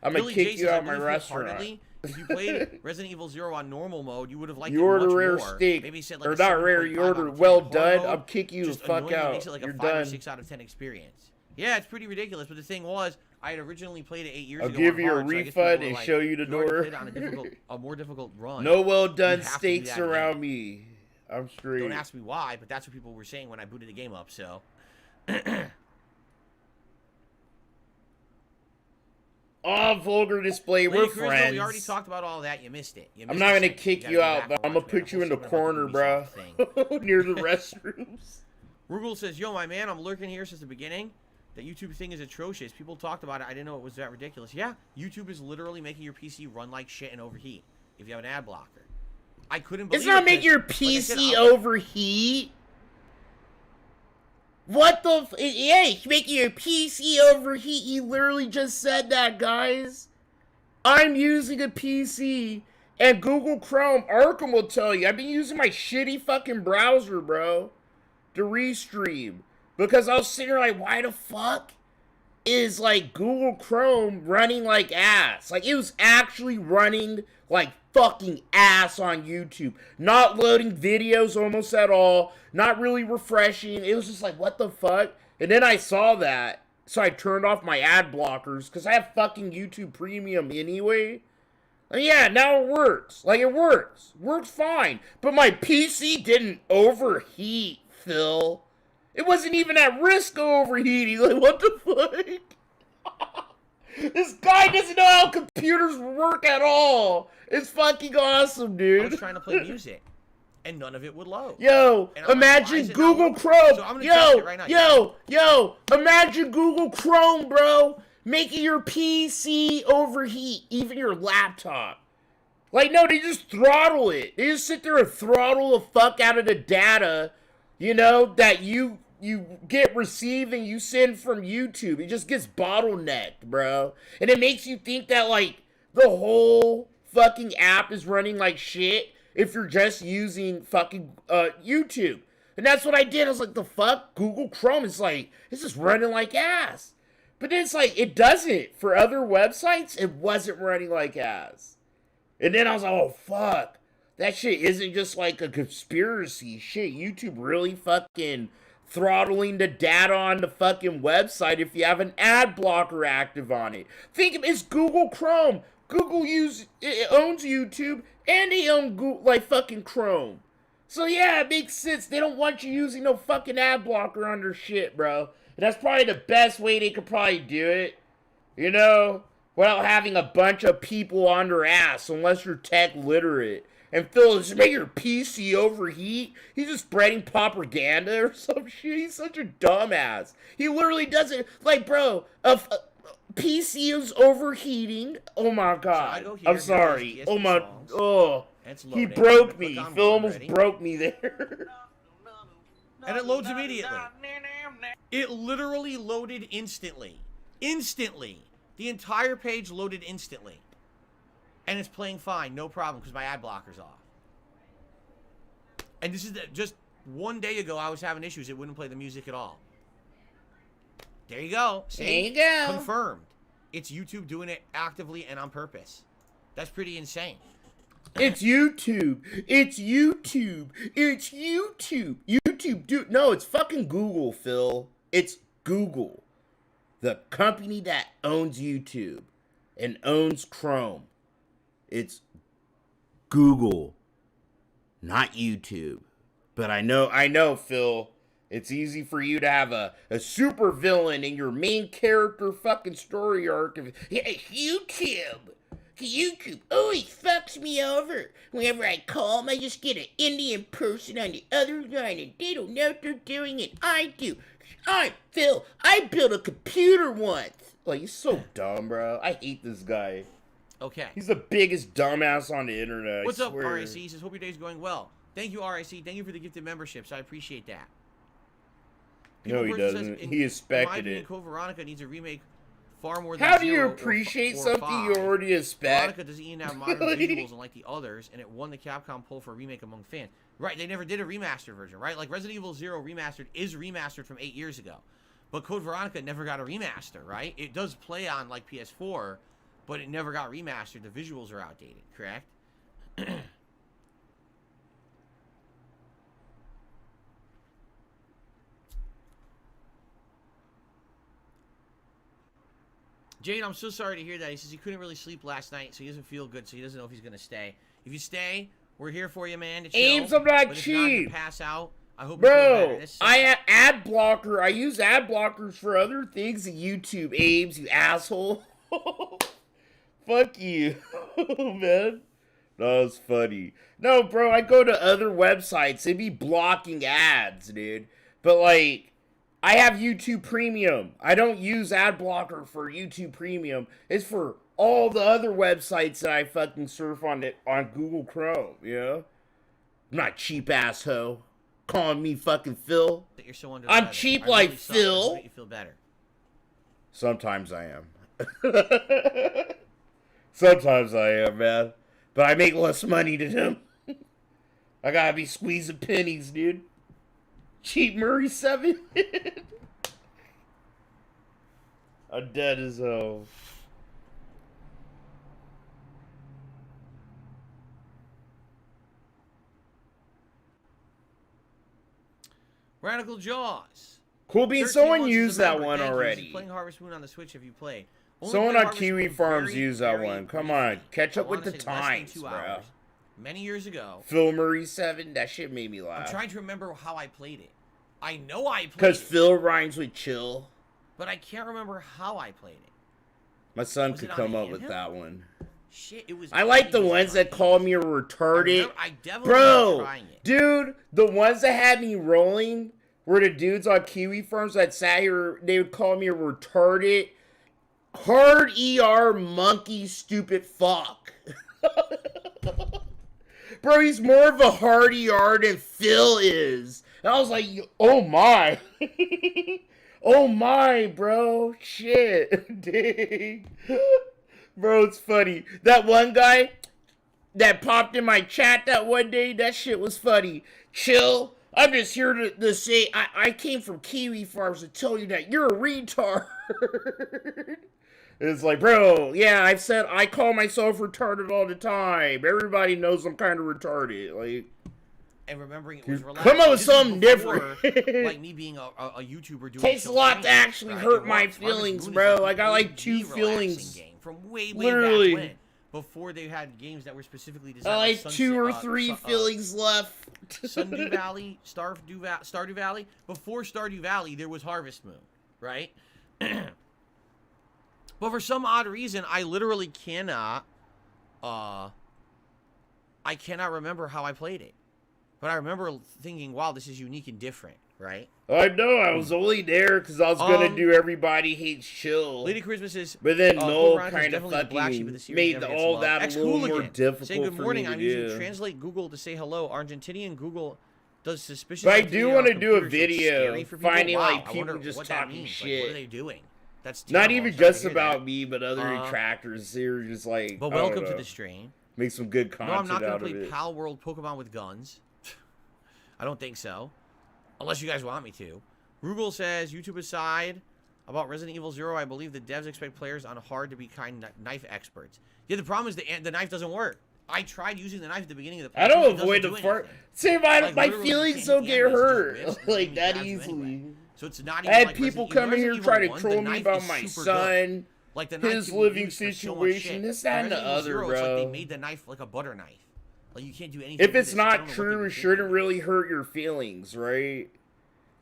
I'm gonna Billy kick J you says, out I my believe restaurant. wholeheartedly, if you played Resident Evil 0 on normal mode, you would have liked You it order much rare more. steak, Maybe said like or a not rare, 7.5 you out order of 10. well Hard done, mode, I'll kick you the just fuck annoyingly out. makes it like a You're 5 or done. 6 out of 10 experience. Yeah, it's pretty ridiculous, but the thing was, I had originally played it 8 years I'll ago. give on you a hard, so I guess refund people were and like, show you the "You already door." played it on a more difficult run. No well You done have to do steaks that again." around me. I'm straight. Don't ask me why, but that's what people were saying when I booted the game up, so. Oh, vulgar display. Lady We're Crystal, friends. we already talked about all that. You missed it. You I'm missed not the gonna segment. kick gotta you go out, back but and I'm gonna watch that put you whole in the segment about corner, bro, Ubisoft thing. near the restrooms. Rugul says, "Yo, my man, I'm lurking here since the beginning. That YouTube thing is atrocious. People talked about it. I didn't know it was that ridiculous. Yeah, YouTube is literally making your PC run like shit and overheat if you have an ad blocker. I couldn't believe It's not it, making your like I said, PC overheat. What the yeah, it's making your PC overheat. You literally just said that, guys. I'm using a PC, and Google Chrome, Arkham will tell you, I've been using my shitty fucking browser, bro, to restream. Because I was sitting there like, why the fuck is, like, Google Chrome running like ass? Like, it was actually running like fucking ass on YouTube. Not loading videos almost at all. Not really refreshing. It was just like, what the fuck? And then I saw that. So I turned off my ad blockers. Because I have fucking YouTube Premium anyway. And yeah, now it works. Like, it works. Works fine. But my PC didn't overheat, Phil. It wasn't even at risk of overheating. Like, what the fuck? This guy doesn't know how computers work at all. It's fucking awesome, dude. I was trying to play music, and none of it would load. Yo, And I'm like, imagine why is it not Google loading? Chrome. So I'm gonna test it right now. Yo, imagine Google Chrome, bro, making your PC overheat, even your laptop. Like, no, they just throttle it. They just sit there and throttle the fuck out of the data, you know, that you get receive and you send from YouTube. It just gets bottlenecked, bro. And it makes you think that, like, the whole fucking app is running like shit if you're just using fucking YouTube. And that's what I did. I was like, the fuck? Google Chrome is like, it's just running like ass. But then it's like, it doesn't. For other websites, it wasn't running like ass. And then I was like, oh, fuck. That shit isn't just like a conspiracy. Shit, YouTube really fucking throttling the data on the fucking website if you have an ad blocker active on it. Think of it's Google Chrome. Google owns YouTube and they own Google, like fucking Chrome. So yeah, it makes sense. They don't want you using no fucking ad blocker on their shit, bro. And that's probably the best way they could probably do it. You know? Without having a bunch of people on their ass, unless you're tech literate. And Phil, does it make your PC overheat? He's just spreading propaganda or some shit. He's such a dumbass. He literally doesn't, like, bro, PC is overheating. Oh my god. So I'm sorry. Oh my, songs. oh. It's He loading. broke Click me. on Phil one, almost ready? broke me there. And it loads immediately. It literally loaded instantly. Instantly. The entire page loaded instantly. And it's playing fine, no problem, because my ad blocker's off. And this is just one day ago I was having issues. It wouldn't play the music at all. There you go. See? There you go. Confirmed. It's YouTube doing it actively and on purpose. That's pretty insane. It's YouTube. It's YouTube. It's YouTube. YouTube, dude. No, it's fucking Google, Phil. It's Google. The company that owns YouTube and owns Chrome. It's Google, not YouTube. But I know, Phil, it's easy for you to have a super villain in your main character fucking story arc of, yeah, it's YouTube. YouTube always fucks me over. Whenever I call them, I just get an Indian person on the other line and they don't know what they're doing and I do. I'm Phil. I built a computer once. Like, he's so dumb, bro. I hate this guy. Okay. He's the biggest dumbass on the internet. What's I up, swear. RIC? He says, hope your day's going well. Thank you, RIC. Thank you for the gifted memberships. I appreciate that. No, he Person doesn't. says, He expected in my opinion, it. Code Veronica needs a remake far more than How do you 0 appreciate or something 5. you already expect? Veronica doesn't even have modern visuals unlike the others, and it won the Capcom poll for a remake among fans. Right, they never did a remastered version, right? Like Resident Evil 0 Remastered is remastered from 8 years ago. But Code Veronica never got a remaster, right? It does play on, like, PS4, but it never got remastered. The visuals are outdated, correct? Jade, I'm so sorry to hear that. He says he couldn't really sleep last night, so he doesn't feel good, so he doesn't know if he's going to stay. If you stay, we're here for you, man. Ames, I'm not cheap. If pass out, I hope you feel Bro, better. I ad blocker. I use ad blockers for other things than YouTube. Ames, you asshole. Fuck you, man. That was funny. No, bro, I go to other websites. They be blocking ads, dude. But like, I have YouTube Premium. I don't use ad blocker for YouTube Premium. It's for all the other websites that I fucking surf on Google Chrome, you know? I'm not cheap asshole. Calling me fucking Phil. That you're so under I'm cheap like Phil. Make you feel better. Sometimes I am. Sometimes I am, man. But I make less money than him. I gotta be squeezing pennies, dude. Cheap Murray 7. I'm dead as hell. Radical Jaws. Cool beans. Someone used that one already. Playing Harvest Moon on the Switch. Have you played? Someone on Kiwi Farms used that one. Come on, catch up with the times, bro. Hours, many years ago. Phil Murray 7. That shit made me laugh. I'm trying to remember how I played it. I know I played it. Because Phil rhymes with chill. But I can't remember how I played it. My son could come up with that one. Shit, it was. I like the ones that call me a retarded. I definitely remember trying it. Dude, the ones that had me rolling were the dudes on Kiwi Farms that sat here. They would call me a retarded, hard ER monkey, stupid fuck. Bro, he's more of a hard ER than Phil is. And I was like, oh my. Oh my, bro. Shit. Dang. Bro, it's funny. That one guy that popped in my chat that one day, that shit was funny. Chill. I'm just here to say, I came from Kiwi Farms to tell you that you're a retard. It's like, bro, yeah, I call myself retarded all the time. Everybody knows I'm kind of retarded. Like, and remembering it was relaxed. Come up with something different. Like me being a YouTuber doing. Takes a lot to actually hurt my feelings, bro. I got like 2 feelings. Game from way Literally. back when, before they had games that were specifically designed. I like Sunset, 2 or 3 feelings left. Sundew Valley, Stardew Valley. Before Stardew Valley, there was Harvest Moon, right? But for some odd reason, I literally cannot. I cannot remember how I played it. But I remember thinking, wow, this is unique and different, right? I know, I was only there because I was going to do Everybody Hates Chill. Lady Christmas is... But then Noel kind of fucking made all that a little more difficult Say good morning, for me I'm to using do. Translate Google to say hello. Argentinian Google does suspicious... But I do want to do a computers, so it's video scary for people. finding Wow, like I people wonder just what that talking means. shit. Like, what are they doing? That's Not terrible. even I'm sorry just to hear about that. me, but other detractors. They're just like, But I don't welcome to know. the stream. Make some good No, content I'm not going out to of play it. Pal World Pokemon with guns. I don't think so. Unless you guys want me to. Rugel says, YouTube aside, about Resident Evil 0, I believe the devs expect players on hard to be kind knife experts. Yeah, the problem is the knife doesn't work. I tried using the knife at the beginning of the I playthrough, don't it avoid doesn't the do fart. anything. See, Like, my literally, you feelings can't don't hit get the animals, it hurt just rips, like and that stabs you easily. anyway. So it's not I even had like people Resident come in here Evil try to 1, troll the me knife about is my super son, good. Like the knife his can be living used for so much situation, shit. this, that, and the Resident Evil other, 0, it's like they bro. made the knife like a butter knife. Like you can't do anything. If it's not true, it shouldn't really hurt your feelings, right?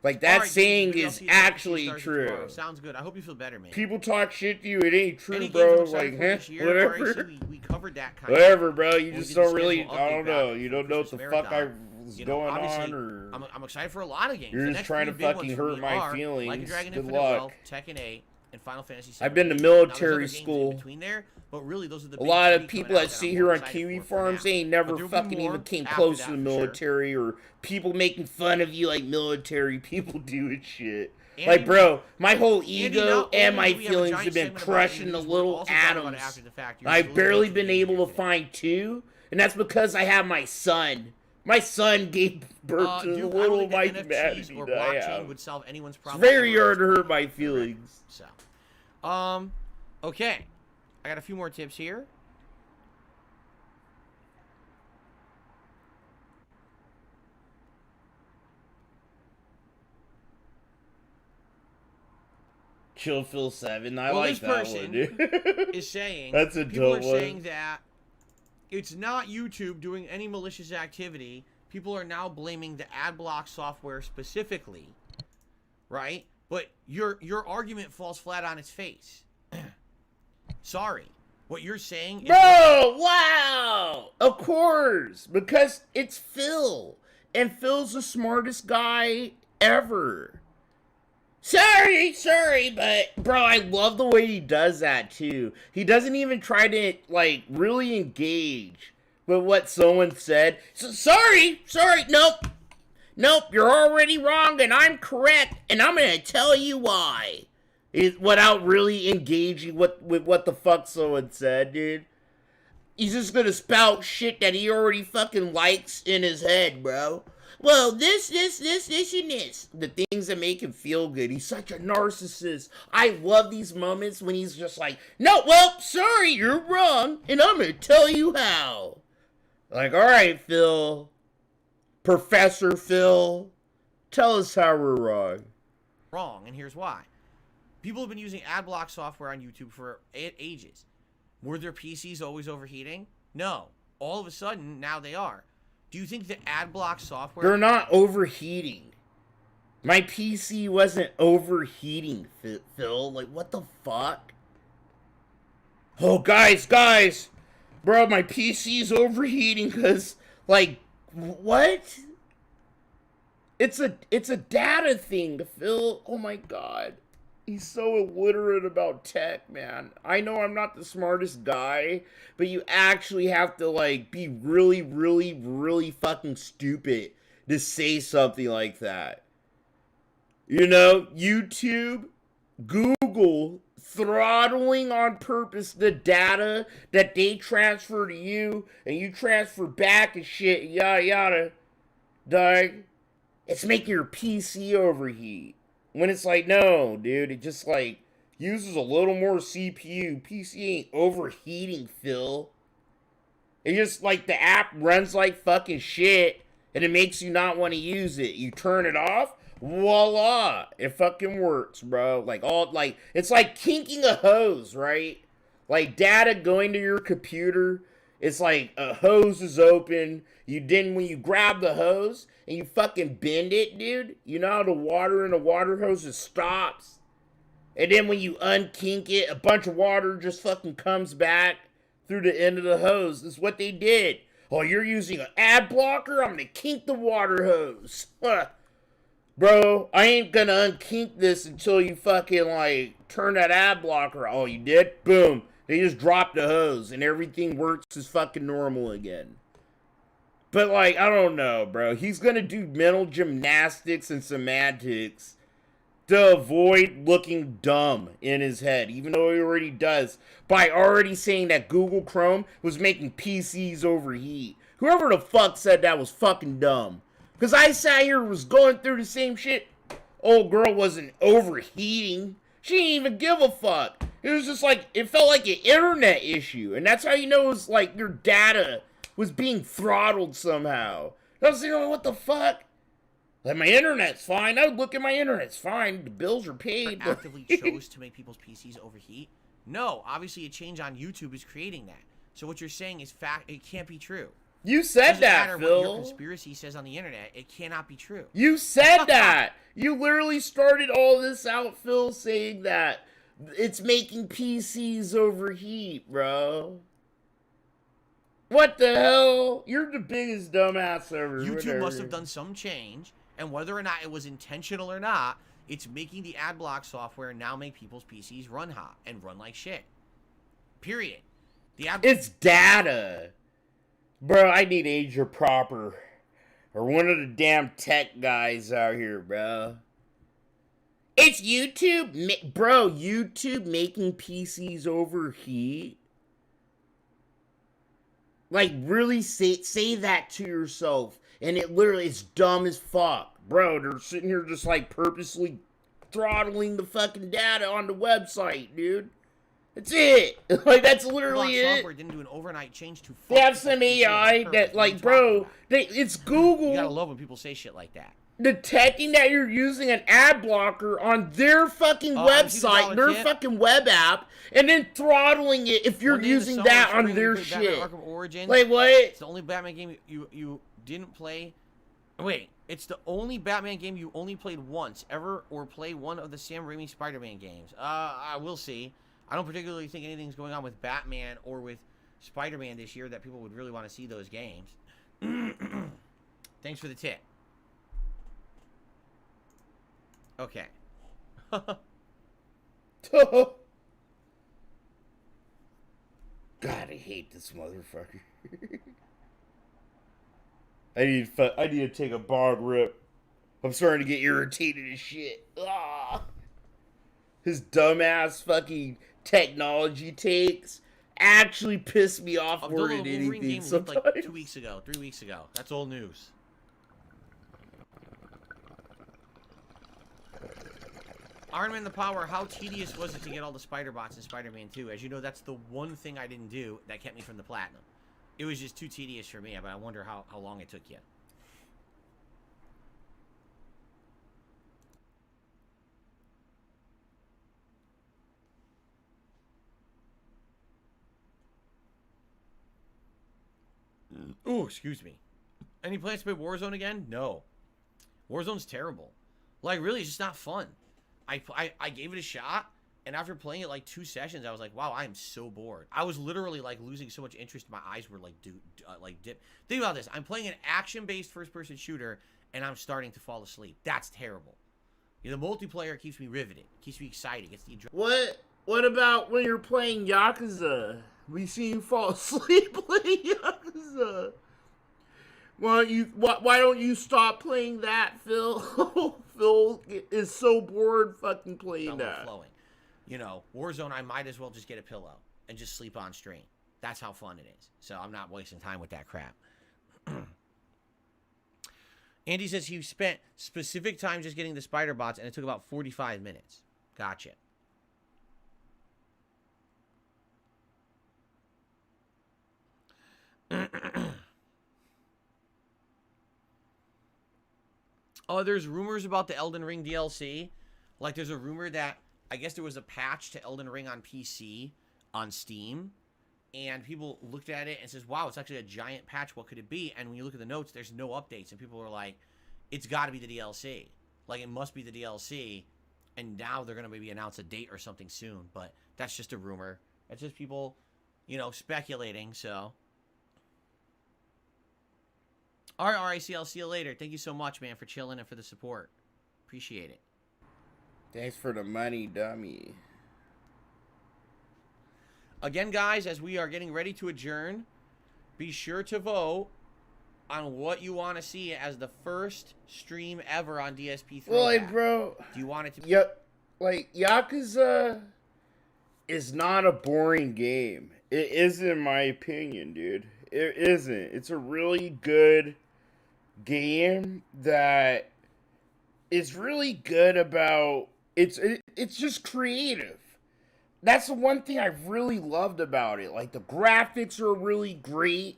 Like, that saying is actually true. Sounds good. I hope you feel better, man. People talk shit to you, it ain't true, Any bro. games I'm Like, excited for this year? whatever. RAC, we covered that kind Whatever, bro. You when we just did the don't really, schedule I don't update know. back You for don't know what the Christmas fuck Marathon. was You know, going obviously, on, or... I'm excited for a lot of games. You're The just next trying to three big fucking ones for hurt me my are feelings. Like a Dragon Good Infinite luck. Wealth, Tekken 8, and Final Fantasy VII. I've been to Remake. Now, there's military other games school. in between there, but really those are the A big lot three of coming people out that that see I'm here more on excited Kiwi for farms, now. they ain't But never there'll be fucking more even came after close that, to the for sure. military, or people making fun of you like military people do and shit. Andy, Like, bro, my whole Andy, ego not and only my do we have a feelings giant have been segment about crushing the news, we're little also talking about it atoms. after the fact. You're I've really barely good been to be able here to today. find two, and that's because I have my son. My son gave birth to the Dude, I little don't think my that humanity NFTs or that I blockchain have. would solve anyone's It's problem. very ever. hard to hurt my feelings. So, okay, I got a few more tips here. Chill Phil 7, I Well, like this that person one, dude. is saying That's a people dope are one. saying that it's not YouTube doing any malicious activity. People are now blaming the ad block software specifically, right? But your argument falls flat on its face. Sorry, what you're saying is Bro, wow! Of course, because it's Phil, and Phil's the smartest guy ever. Sorry, but bro, I love the way he does that too. He doesn't even try to like really engage with what someone said. So, sorry, nope, you're already wrong and I'm correct, and I'm gonna tell you why. Without really engaging with what the fuck someone said, dude. He's just gonna spout shit that he already fucking likes in his head, bro. Well, this, and this. The things that make him feel good. He's such a narcissist. I love these moments when he's just like, no, well, sorry, you're wrong, and I'm gonna tell you how. Like, alright, Phil. Professor Phil. Tell us how we're wrong. wrong, and here's why. People have been using ad block software on YouTube for ages. Were their PCs always overheating? No. All of a sudden, now they are. Do you think the ad block software... They're not overheating. My PC wasn't overheating, Phil. Like, what the fuck? Oh, guys. Bro, my PC's overheating because, like, what? It's a data thing, Phil. Oh, my God. He's so illiterate about tech, man. I know I'm not the smartest guy, but you actually have to, like, be really, really, really fucking stupid to say something like that. You know, YouTube, Google, throttling on purpose the data that they transfer to you, and you transfer back and shit, yada yada. Dog, it's making your PC overheat. When it's like, no, dude, it just, like, uses a little more CPU. PC ain't overheating, Phil. It just, like, the app runs like fucking shit, and it makes you not want to use it. You turn it off, voila, it fucking works, bro. Like, it's like kinking a hose, right? Like, data going to your computer, it's like a hose is open. When you grab the hose and you fucking bend it, dude, you know how the water in a water hose just stops? And then when you unkink it, a bunch of water just fucking comes back through the end of the hose. That's what they did. Oh, you're using an ad blocker? I'm gonna kink the water hose. Bro, I ain't gonna unkink this until you fucking, like, turn that ad blocker. Oh, you did? Boom. They just dropped the hose and everything works as fucking normal again. But, like, I don't know, bro. He's gonna do mental gymnastics and semantics to avoid looking dumb in his head, even though he already does, by already saying that Google Chrome was making PCs overheat. Whoever the fuck said that was fucking dumb. Because I sat here was going through the same shit. Old girl wasn't overheating. She didn't even give a fuck. It was just like, it felt like an internet issue. And that's how you know it was like your data was being throttled somehow. I was thinking, what the fuck? Like, my internet's fine. I would look at my internet's fine. The bills are paid. actively chose to make people's PCs overheat? No, obviously a change on YouTube is creating that. So what you're saying is fact. It can't be true. You said that, Phil. What your conspiracy says on the internet, it cannot be true. You said that. You literally started all this out, Phil, saying that it's making PCs overheat, bro. What the hell? You're the biggest dumbass ever. YouTube whatever. must have done some change, and whether or not it was intentional or not, It's making the ad block software now make people's PCs run hot and run like shit. Period. It's data. Bro, I need Asia Proper. Or one of the damn tech guys out here, bro. It's YouTube. Bro, YouTube making PCs overheat. Like, really say that to yourself. And it literally is dumb as fuck. Bro, they're sitting here just like purposely throttling the fucking data on the website, dude. That's it. Like, that's literally it. Software didn't do an overnight change to They have some AI that, like, bro, it's Google. You gotta love when people say shit like that. Detecting that you're using an ad blocker on their fucking website, their fucking web app, and then throttling it if you're using that on their shit. Like, what? It's the only Batman game you didn't play. Wait, it's the only Batman game you only played once ever, or play one of the Sam Raimi Spider-Man games. I will see. I don't particularly think anything's going on with Batman or with Spider-Man this year that people would really want to see those games. Thanks for the tip. Okay. God, I hate this motherfucker. I need to take a bog rip. I'm starting to get irritated as shit. Ah. His dumbass fucking technology takes actually piss me off more than anything sometimes. Like 2 weeks ago, 3 weeks ago. That's old news. Iron Man the Power, how tedious was it to get all the spider bots in Spider-Man 2? As you know, that's the one thing I didn't do that kept me from the platinum. It was just too tedious for me, but I wonder how long it took you. Oh, excuse me. Any plans to play Warzone again? No. Warzone's terrible. Like, really, it's just not fun. I gave it a shot, and after playing it like 2 sessions, I was like, wow, I am so bored. I was literally like losing so much interest. My eyes were like, dip. Think about this. I'm playing an action-based first-person shooter, and I'm starting to fall asleep. That's terrible. The multiplayer keeps me riveted, keeps me excited. It's the What about when you're playing Yakuza? We see you fall asleep playing Yakuza. Why don't you stop playing that, Phil? Phil is so bored fucking playing that. Flowing. You know, Warzone, I might as well just get a pillow and just sleep on stream. That's how fun it is. So I'm not wasting time with that crap. Andy says he spent specific time just getting the spider bots, and it took about 45 minutes. Gotcha. Oh, there's rumors about the Elden Ring DLC. Like, there's a rumor that, I guess there was a patch to Elden Ring on PC on Steam, and people looked at it and says, wow, it's actually a giant patch. What could it be? And when you look at the notes, there's no updates, and people are like, it's got to be the DLC. Like, it must be the DLC, and now they're going to maybe announce a date or something soon, but that's just a rumor. It's just people, you know, speculating, so... All right, RIC, I'll see you later. Thank you so much, man, for chilling and for the support. Appreciate it. Thanks for the money, dummy. Again, guys, as we are getting ready to adjourn, be sure to vote on what you want to see as the first stream ever on DSP Throwback. Well, like, bro... Do you want it to be... Yep. Like, Yakuza is not a boring game. It isn't, in my opinion, dude. It isn't. It's a really good game that is really good about it's just creative. That's the one thing I really loved about it. Like, the graphics are really great.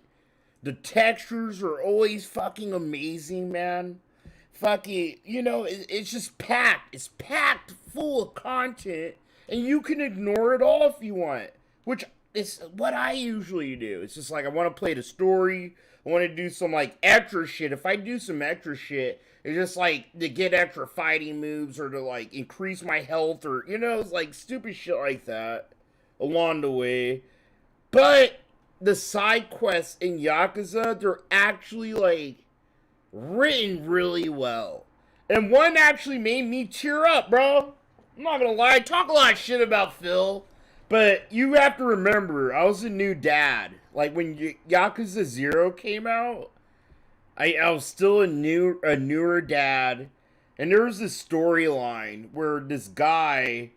The textures are always fucking amazing, man. Fucking, you know, it's just packed. It's packed full of content, and you can ignore it all if you want, which is what I usually do. It's just like, I want to play the story. I want to do some, like, extra shit. If I do some extra shit, it's just, like, to get extra fighting moves or to, like, increase my health or, you know, it's like stupid shit like that along the way. But the side quests in Yakuza, they're actually, like, written really well. And one actually made me tear up, bro. I'm not gonna lie, I talk a lot of shit about Phil, but you have to remember, I was a new dad. Like when Yakuza 0 came out, I was still a newer dad, and there was this storyline where this guy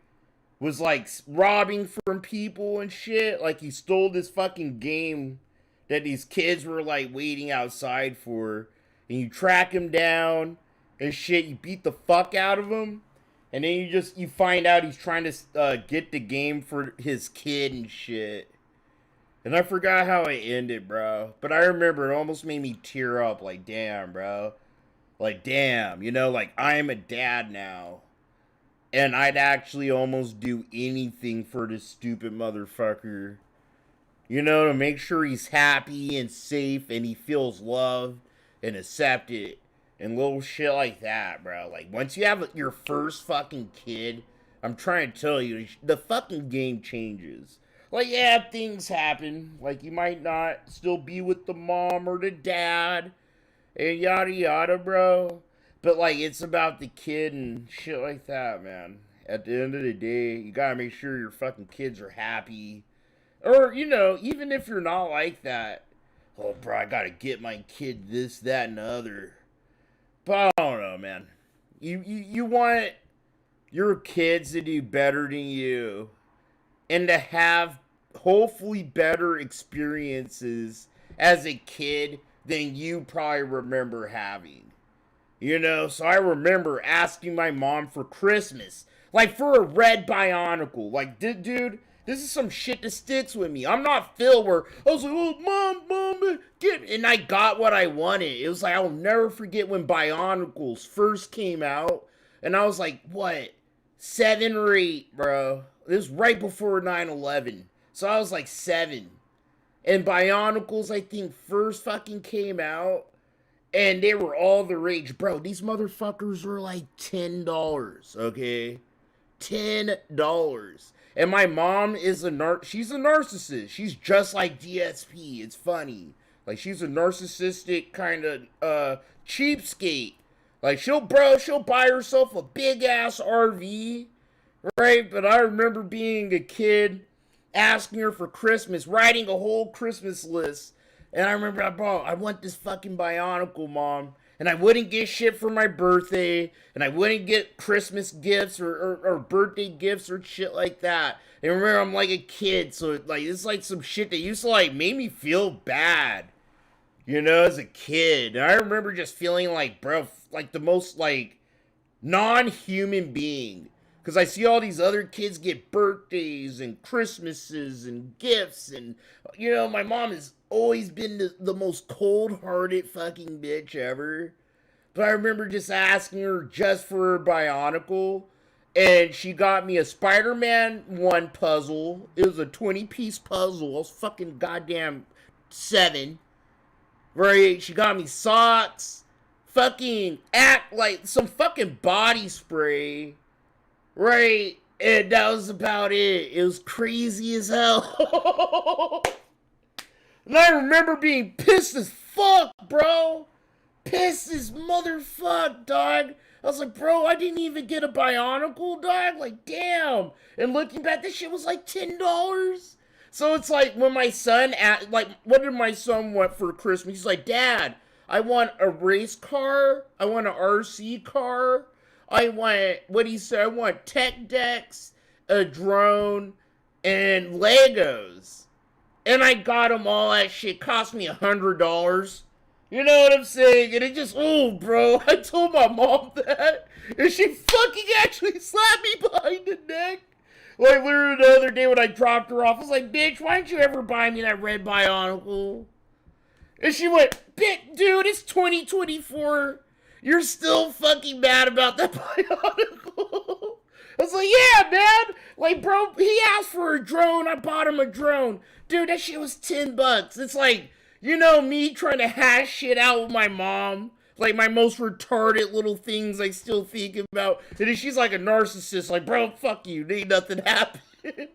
was like robbing from people and shit. Like he stole this fucking game that these kids were like waiting outside for, and you track him down and shit. You beat the fuck out of him, and then you find out he's trying to get the game for his kid and shit. And I forgot how it ended, bro. But I remember it almost made me tear up. Like, damn, bro. Like, damn. You know, like, I am a dad now. And I'd actually almost do anything for this stupid motherfucker. You know, to make sure he's happy and safe and he feels loved and accepted. And little shit like that, bro. Like, once you have your first fucking kid, I'm trying to tell you, the fucking game changes. Like, yeah, things happen. Like, you might not still be with the mom or the dad. And yada yada, bro. But, like, it's about the kid and shit like that, man. At the end of the day, you gotta make sure your fucking kids are happy. Or, you know, even if you're not like that. Oh, bro, I gotta get my kid this, that, and the other. But I don't know, man. You want your kids to do better than you. And to have hopefully better experiences as a kid than you probably remember having. You know, so I remember asking my mom for Christmas, like for a red Bionicle. Like, dude, this is some shit that sticks with me. I'm not Phil where I was like, oh, mom, get, and I got what I wanted. It was like, I'll never forget when Bionicles first came out, and I was like, what, 7 or 8, bro. It was right before 9/11. So I was like 7. And Bionicles, I think, first fucking came out. And they were all the rage. Bro, these motherfuckers were like $10, okay? $10. And my mom is she's a narcissist. She's just like DSP. It's funny. Like, she's a narcissistic kind of cheapskate. Like, she'll buy herself a big-ass RV. Right, but I remember being a kid, asking her for Christmas, writing a whole Christmas list, and I remember, I want this fucking Bionicle, Mom, and I wouldn't get shit for my birthday, and I wouldn't get Christmas gifts or birthday gifts or shit like that. And remember, I'm like a kid, so like it's like some shit that used to like make me feel bad, you know, as a kid. And I remember just feeling like, bro, like the most like non-human being. Because I see all these other kids get birthdays and Christmases and gifts. And, you know, my mom has always been the most cold-hearted fucking bitch ever. But I remember just asking her just for her Bionicle. And she got me a Spider-Man 1 puzzle. It was a 20-piece puzzle. I was fucking goddamn 7. Right? She got me socks. Fucking some fucking body spray. Right, and that was about it. It was crazy as hell. And I remember being pissed as fuck, bro. Pissed as motherfuck, dog. I was like, bro, I didn't even get a Bionicle, dog. Like, damn. And looking back, this shit was like $10. So it's like when my son, what did my son want for Christmas? He's like, Dad, I want a race car. I want an RC car. I want, what he said, I want tech decks, a drone, and Legos. And I got them all. That shit cost me $100. You know what I'm saying? And it just, oh, bro, I told my mom that. And she fucking actually slapped me behind the neck. Like, literally the other day when I dropped her off, I was like, bitch, why didn't you ever buy me that red Bionicle? And she went, dude, it's 2024. You're still fucking mad about that Bionicle. I was like, yeah, man. Like, bro, he asked for a drone. I bought him a drone. Dude, that shit was $10. It's like, you know, me trying to hash shit out with my mom. Like, my most retarded little things I still think about. And then she's like a narcissist. Like, bro, fuck you. Ain't nothing happened.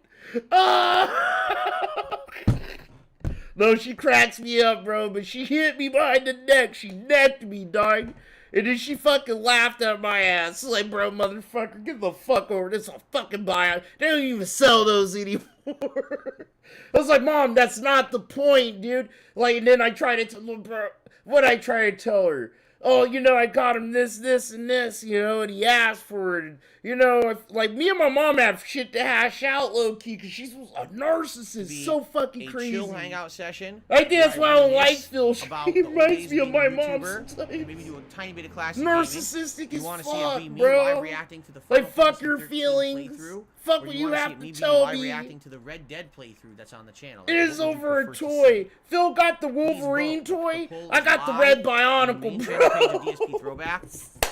No, she cracks me up, bro. But she hit me behind the neck. She necked me, dog. And then she fucking laughed at my ass. Like, bro, motherfucker, get the fuck over. This is a fucking buyout. They don't even sell those anymore. I was like, Mom, that's not the point, dude. Like, and then I tried to tell bro, what I try to tell her. Oh, you know, I got him this, this, and this, you know, and he asked for it. And, you know, if, like, me and my mom have shit to hash out low-key because she's a narcissist. So fucking crazy. Chill hangout session. I think that's why I don't like Phil. About He reminds me of my mom sometimes. Maybe do a tiny bit of classic narcissistic gaming. as want to fuck, see it be me bro. live reacting to the like, Final fuck Fantasy your 13 feelings. playthrough, Fuck or what do you wanna have see to me be tell live me. reacting to the Red Dead playthrough that's on the channel. It is over a toy. Phil got the Wolverine toy. I got the red Bionicle, bro. DSP throwback,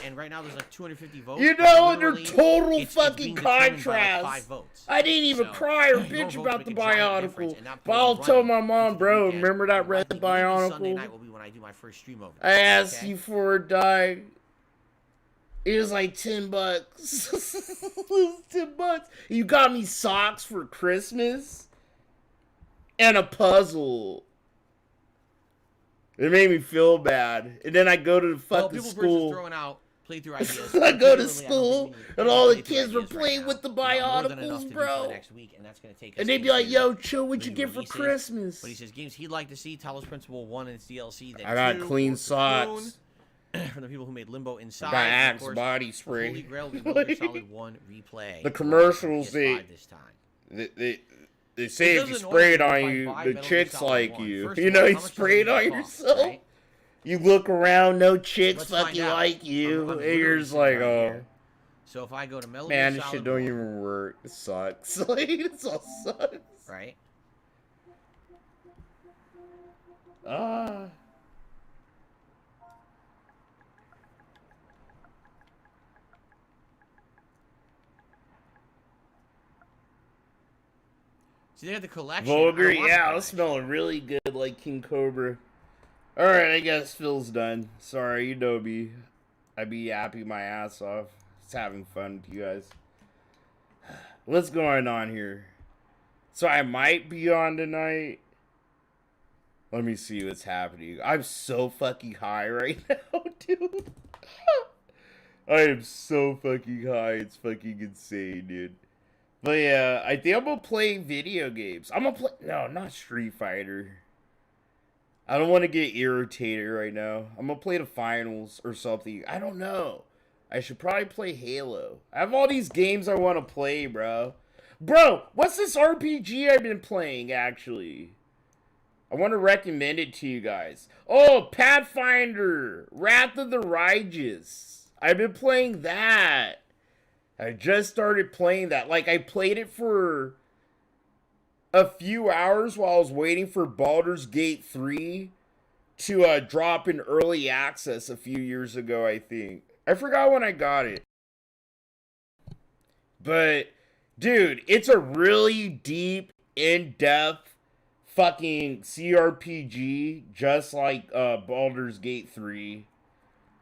and right now there's like 250 votes. You know, they're Literally, total it's fucking being determined by, like, contrast. 5 votes. I didn't even So, cry or your bitch votes about make the a giant difference, Bionicle. and that But I'll poll's tell running my mom, into the bro, weekend. remember that red Maybe Sunday Bionicle? night will be when I do my first stream over. I asked you for it, die. It was like $10. It was $10. You got me socks for Christmas and a puzzle. It made me feel bad. And then I go to the fucking people school. Throwing out playthrough ideas. I go to school and all the kids were playing with the Bionicles, Bionicles, bro. Next week, and that's gonna take us And they'd be like, "Yo, chill, what'd you get for Christmas?" But he says games he'd like to see: Talos Principle 1 and its DLC. Then I got 2, clean Force of the Throne, socks. from the people who made Limbo Inside. I got and of Axe course, body the spray. Holy Grail will be Metal Gear Solid 1 replay. The commercials, PS5 this time. they say It if you doesn't spray it always on be you, by the Metal Gear chicks Solid like 1. you. First You of know, all, you how much spray it does on it cost, yourself. right? You look around, no chicks Let's fucking find out. like you. I'm And literally you're just sitting like, right oh. here. So if I go to Metal Man, Gear this Solid shit don't 1, even work. It sucks. Like, it all sucks. right? Ah. See, they had the collection. Vulgar, I don't want yeah, the it's collection. smelling really good like King Cobra. Alright, I guess Phil's done. Sorry, you know me. I be yapping my ass off. Just having fun with you guys. What's going on here? So I might be on tonight. Let me see what's happening. I'm so fucking high right now, dude. I am so fucking high. It's fucking insane, dude. But yeah, I think I'm gonna play video games. I'm gonna play. No, not Street Fighter. I don't want to get irritated right now. I'm gonna play the finals or something. I don't know. I should probably play Halo. I have all these games I want to play, bro. Bro, what's this RPG I've been playing, actually? I want to recommend it to you guys. Oh, Pathfinder, Wrath of the Righteous. I've been playing that. I just started playing that. Like, I played it for a few hours while I was waiting for Baldur's Gate 3 to drop in early access a few years ago, I think. I forgot when I got it. But, dude, it's a really deep, in-depth fucking CRPG, just like Baldur's Gate 3.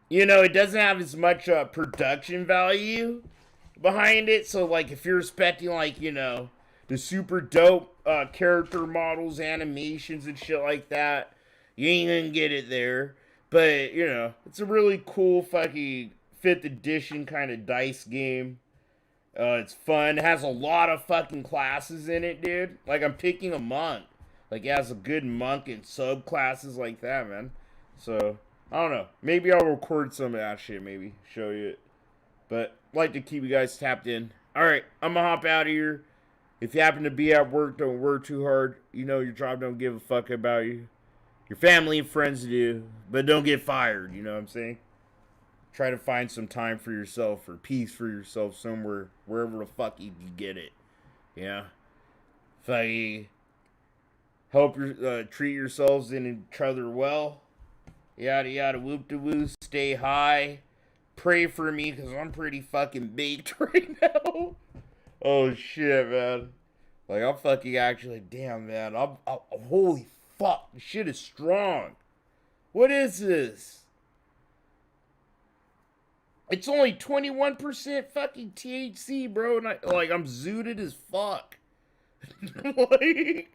You know, it doesn't have as much production value behind it, so like if you're expecting like, you know, the super dope character models, animations and shit like that, you ain't gonna get it there. But, you know, it's a really cool fucking 5th edition kind of dice game. It's fun. It has a lot of fucking classes in it, dude. Like, I'm picking a monk. Like, it has a good monk and subclasses like that, man. So, I don't know. Maybe I'll record some of that shit, maybe. Show you it. But, I'd like to keep you guys tapped in. Alright, I'm gonna hop out of here. If you happen to be at work, don't work too hard. You know your job don't give a fuck about you. Your family and friends do. But don't get fired, you know what I'm saying? Try to find some time for yourself or peace for yourself somewhere. Wherever the fuck you can get it. Yeah? Fucking help your, treat yourselves and each other well. Yada yada whoop de woo. Stay high. Pray for me because I'm pretty fucking baked right now. Oh shit, man. Like, I'm fucking actually, damn, man. I'm holy fuck. This shit is strong. What is this? It's only 21% fucking THC, bro. And I'm zooted as fuck. Like,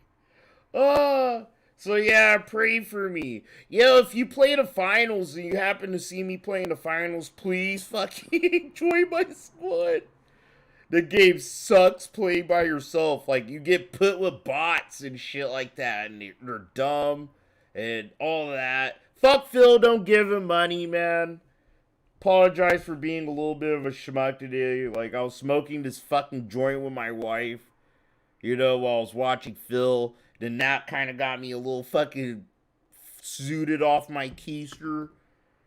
So yeah, pray for me. Yo, if you play the finals and you happen to see me playing the finals, please fucking join my squad. The game sucks playing by yourself. Like, you get put with bots and shit like that, and they're dumb and all that. Fuck Phil, don't give him money, man. Apologize for being a little bit of a schmuck today. Like, I was smoking this fucking joint with my wife, you know, while I was watching Phil. Then that kind of got me a little fucking zooted off my keister.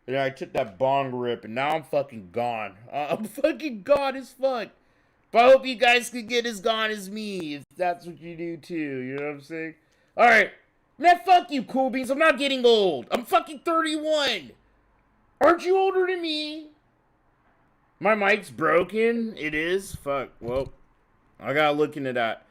And I took that bong rip, and now I'm fucking gone. I'm fucking gone as fuck. But I hope you guys can get as gone as me, if that's what you do too, you know what I'm saying? Alright, man, fuck you, Cool Beans, I'm not getting old. I'm fucking 31. Aren't you older than me? My mic's broken? It is? Fuck, well, I gotta look into that.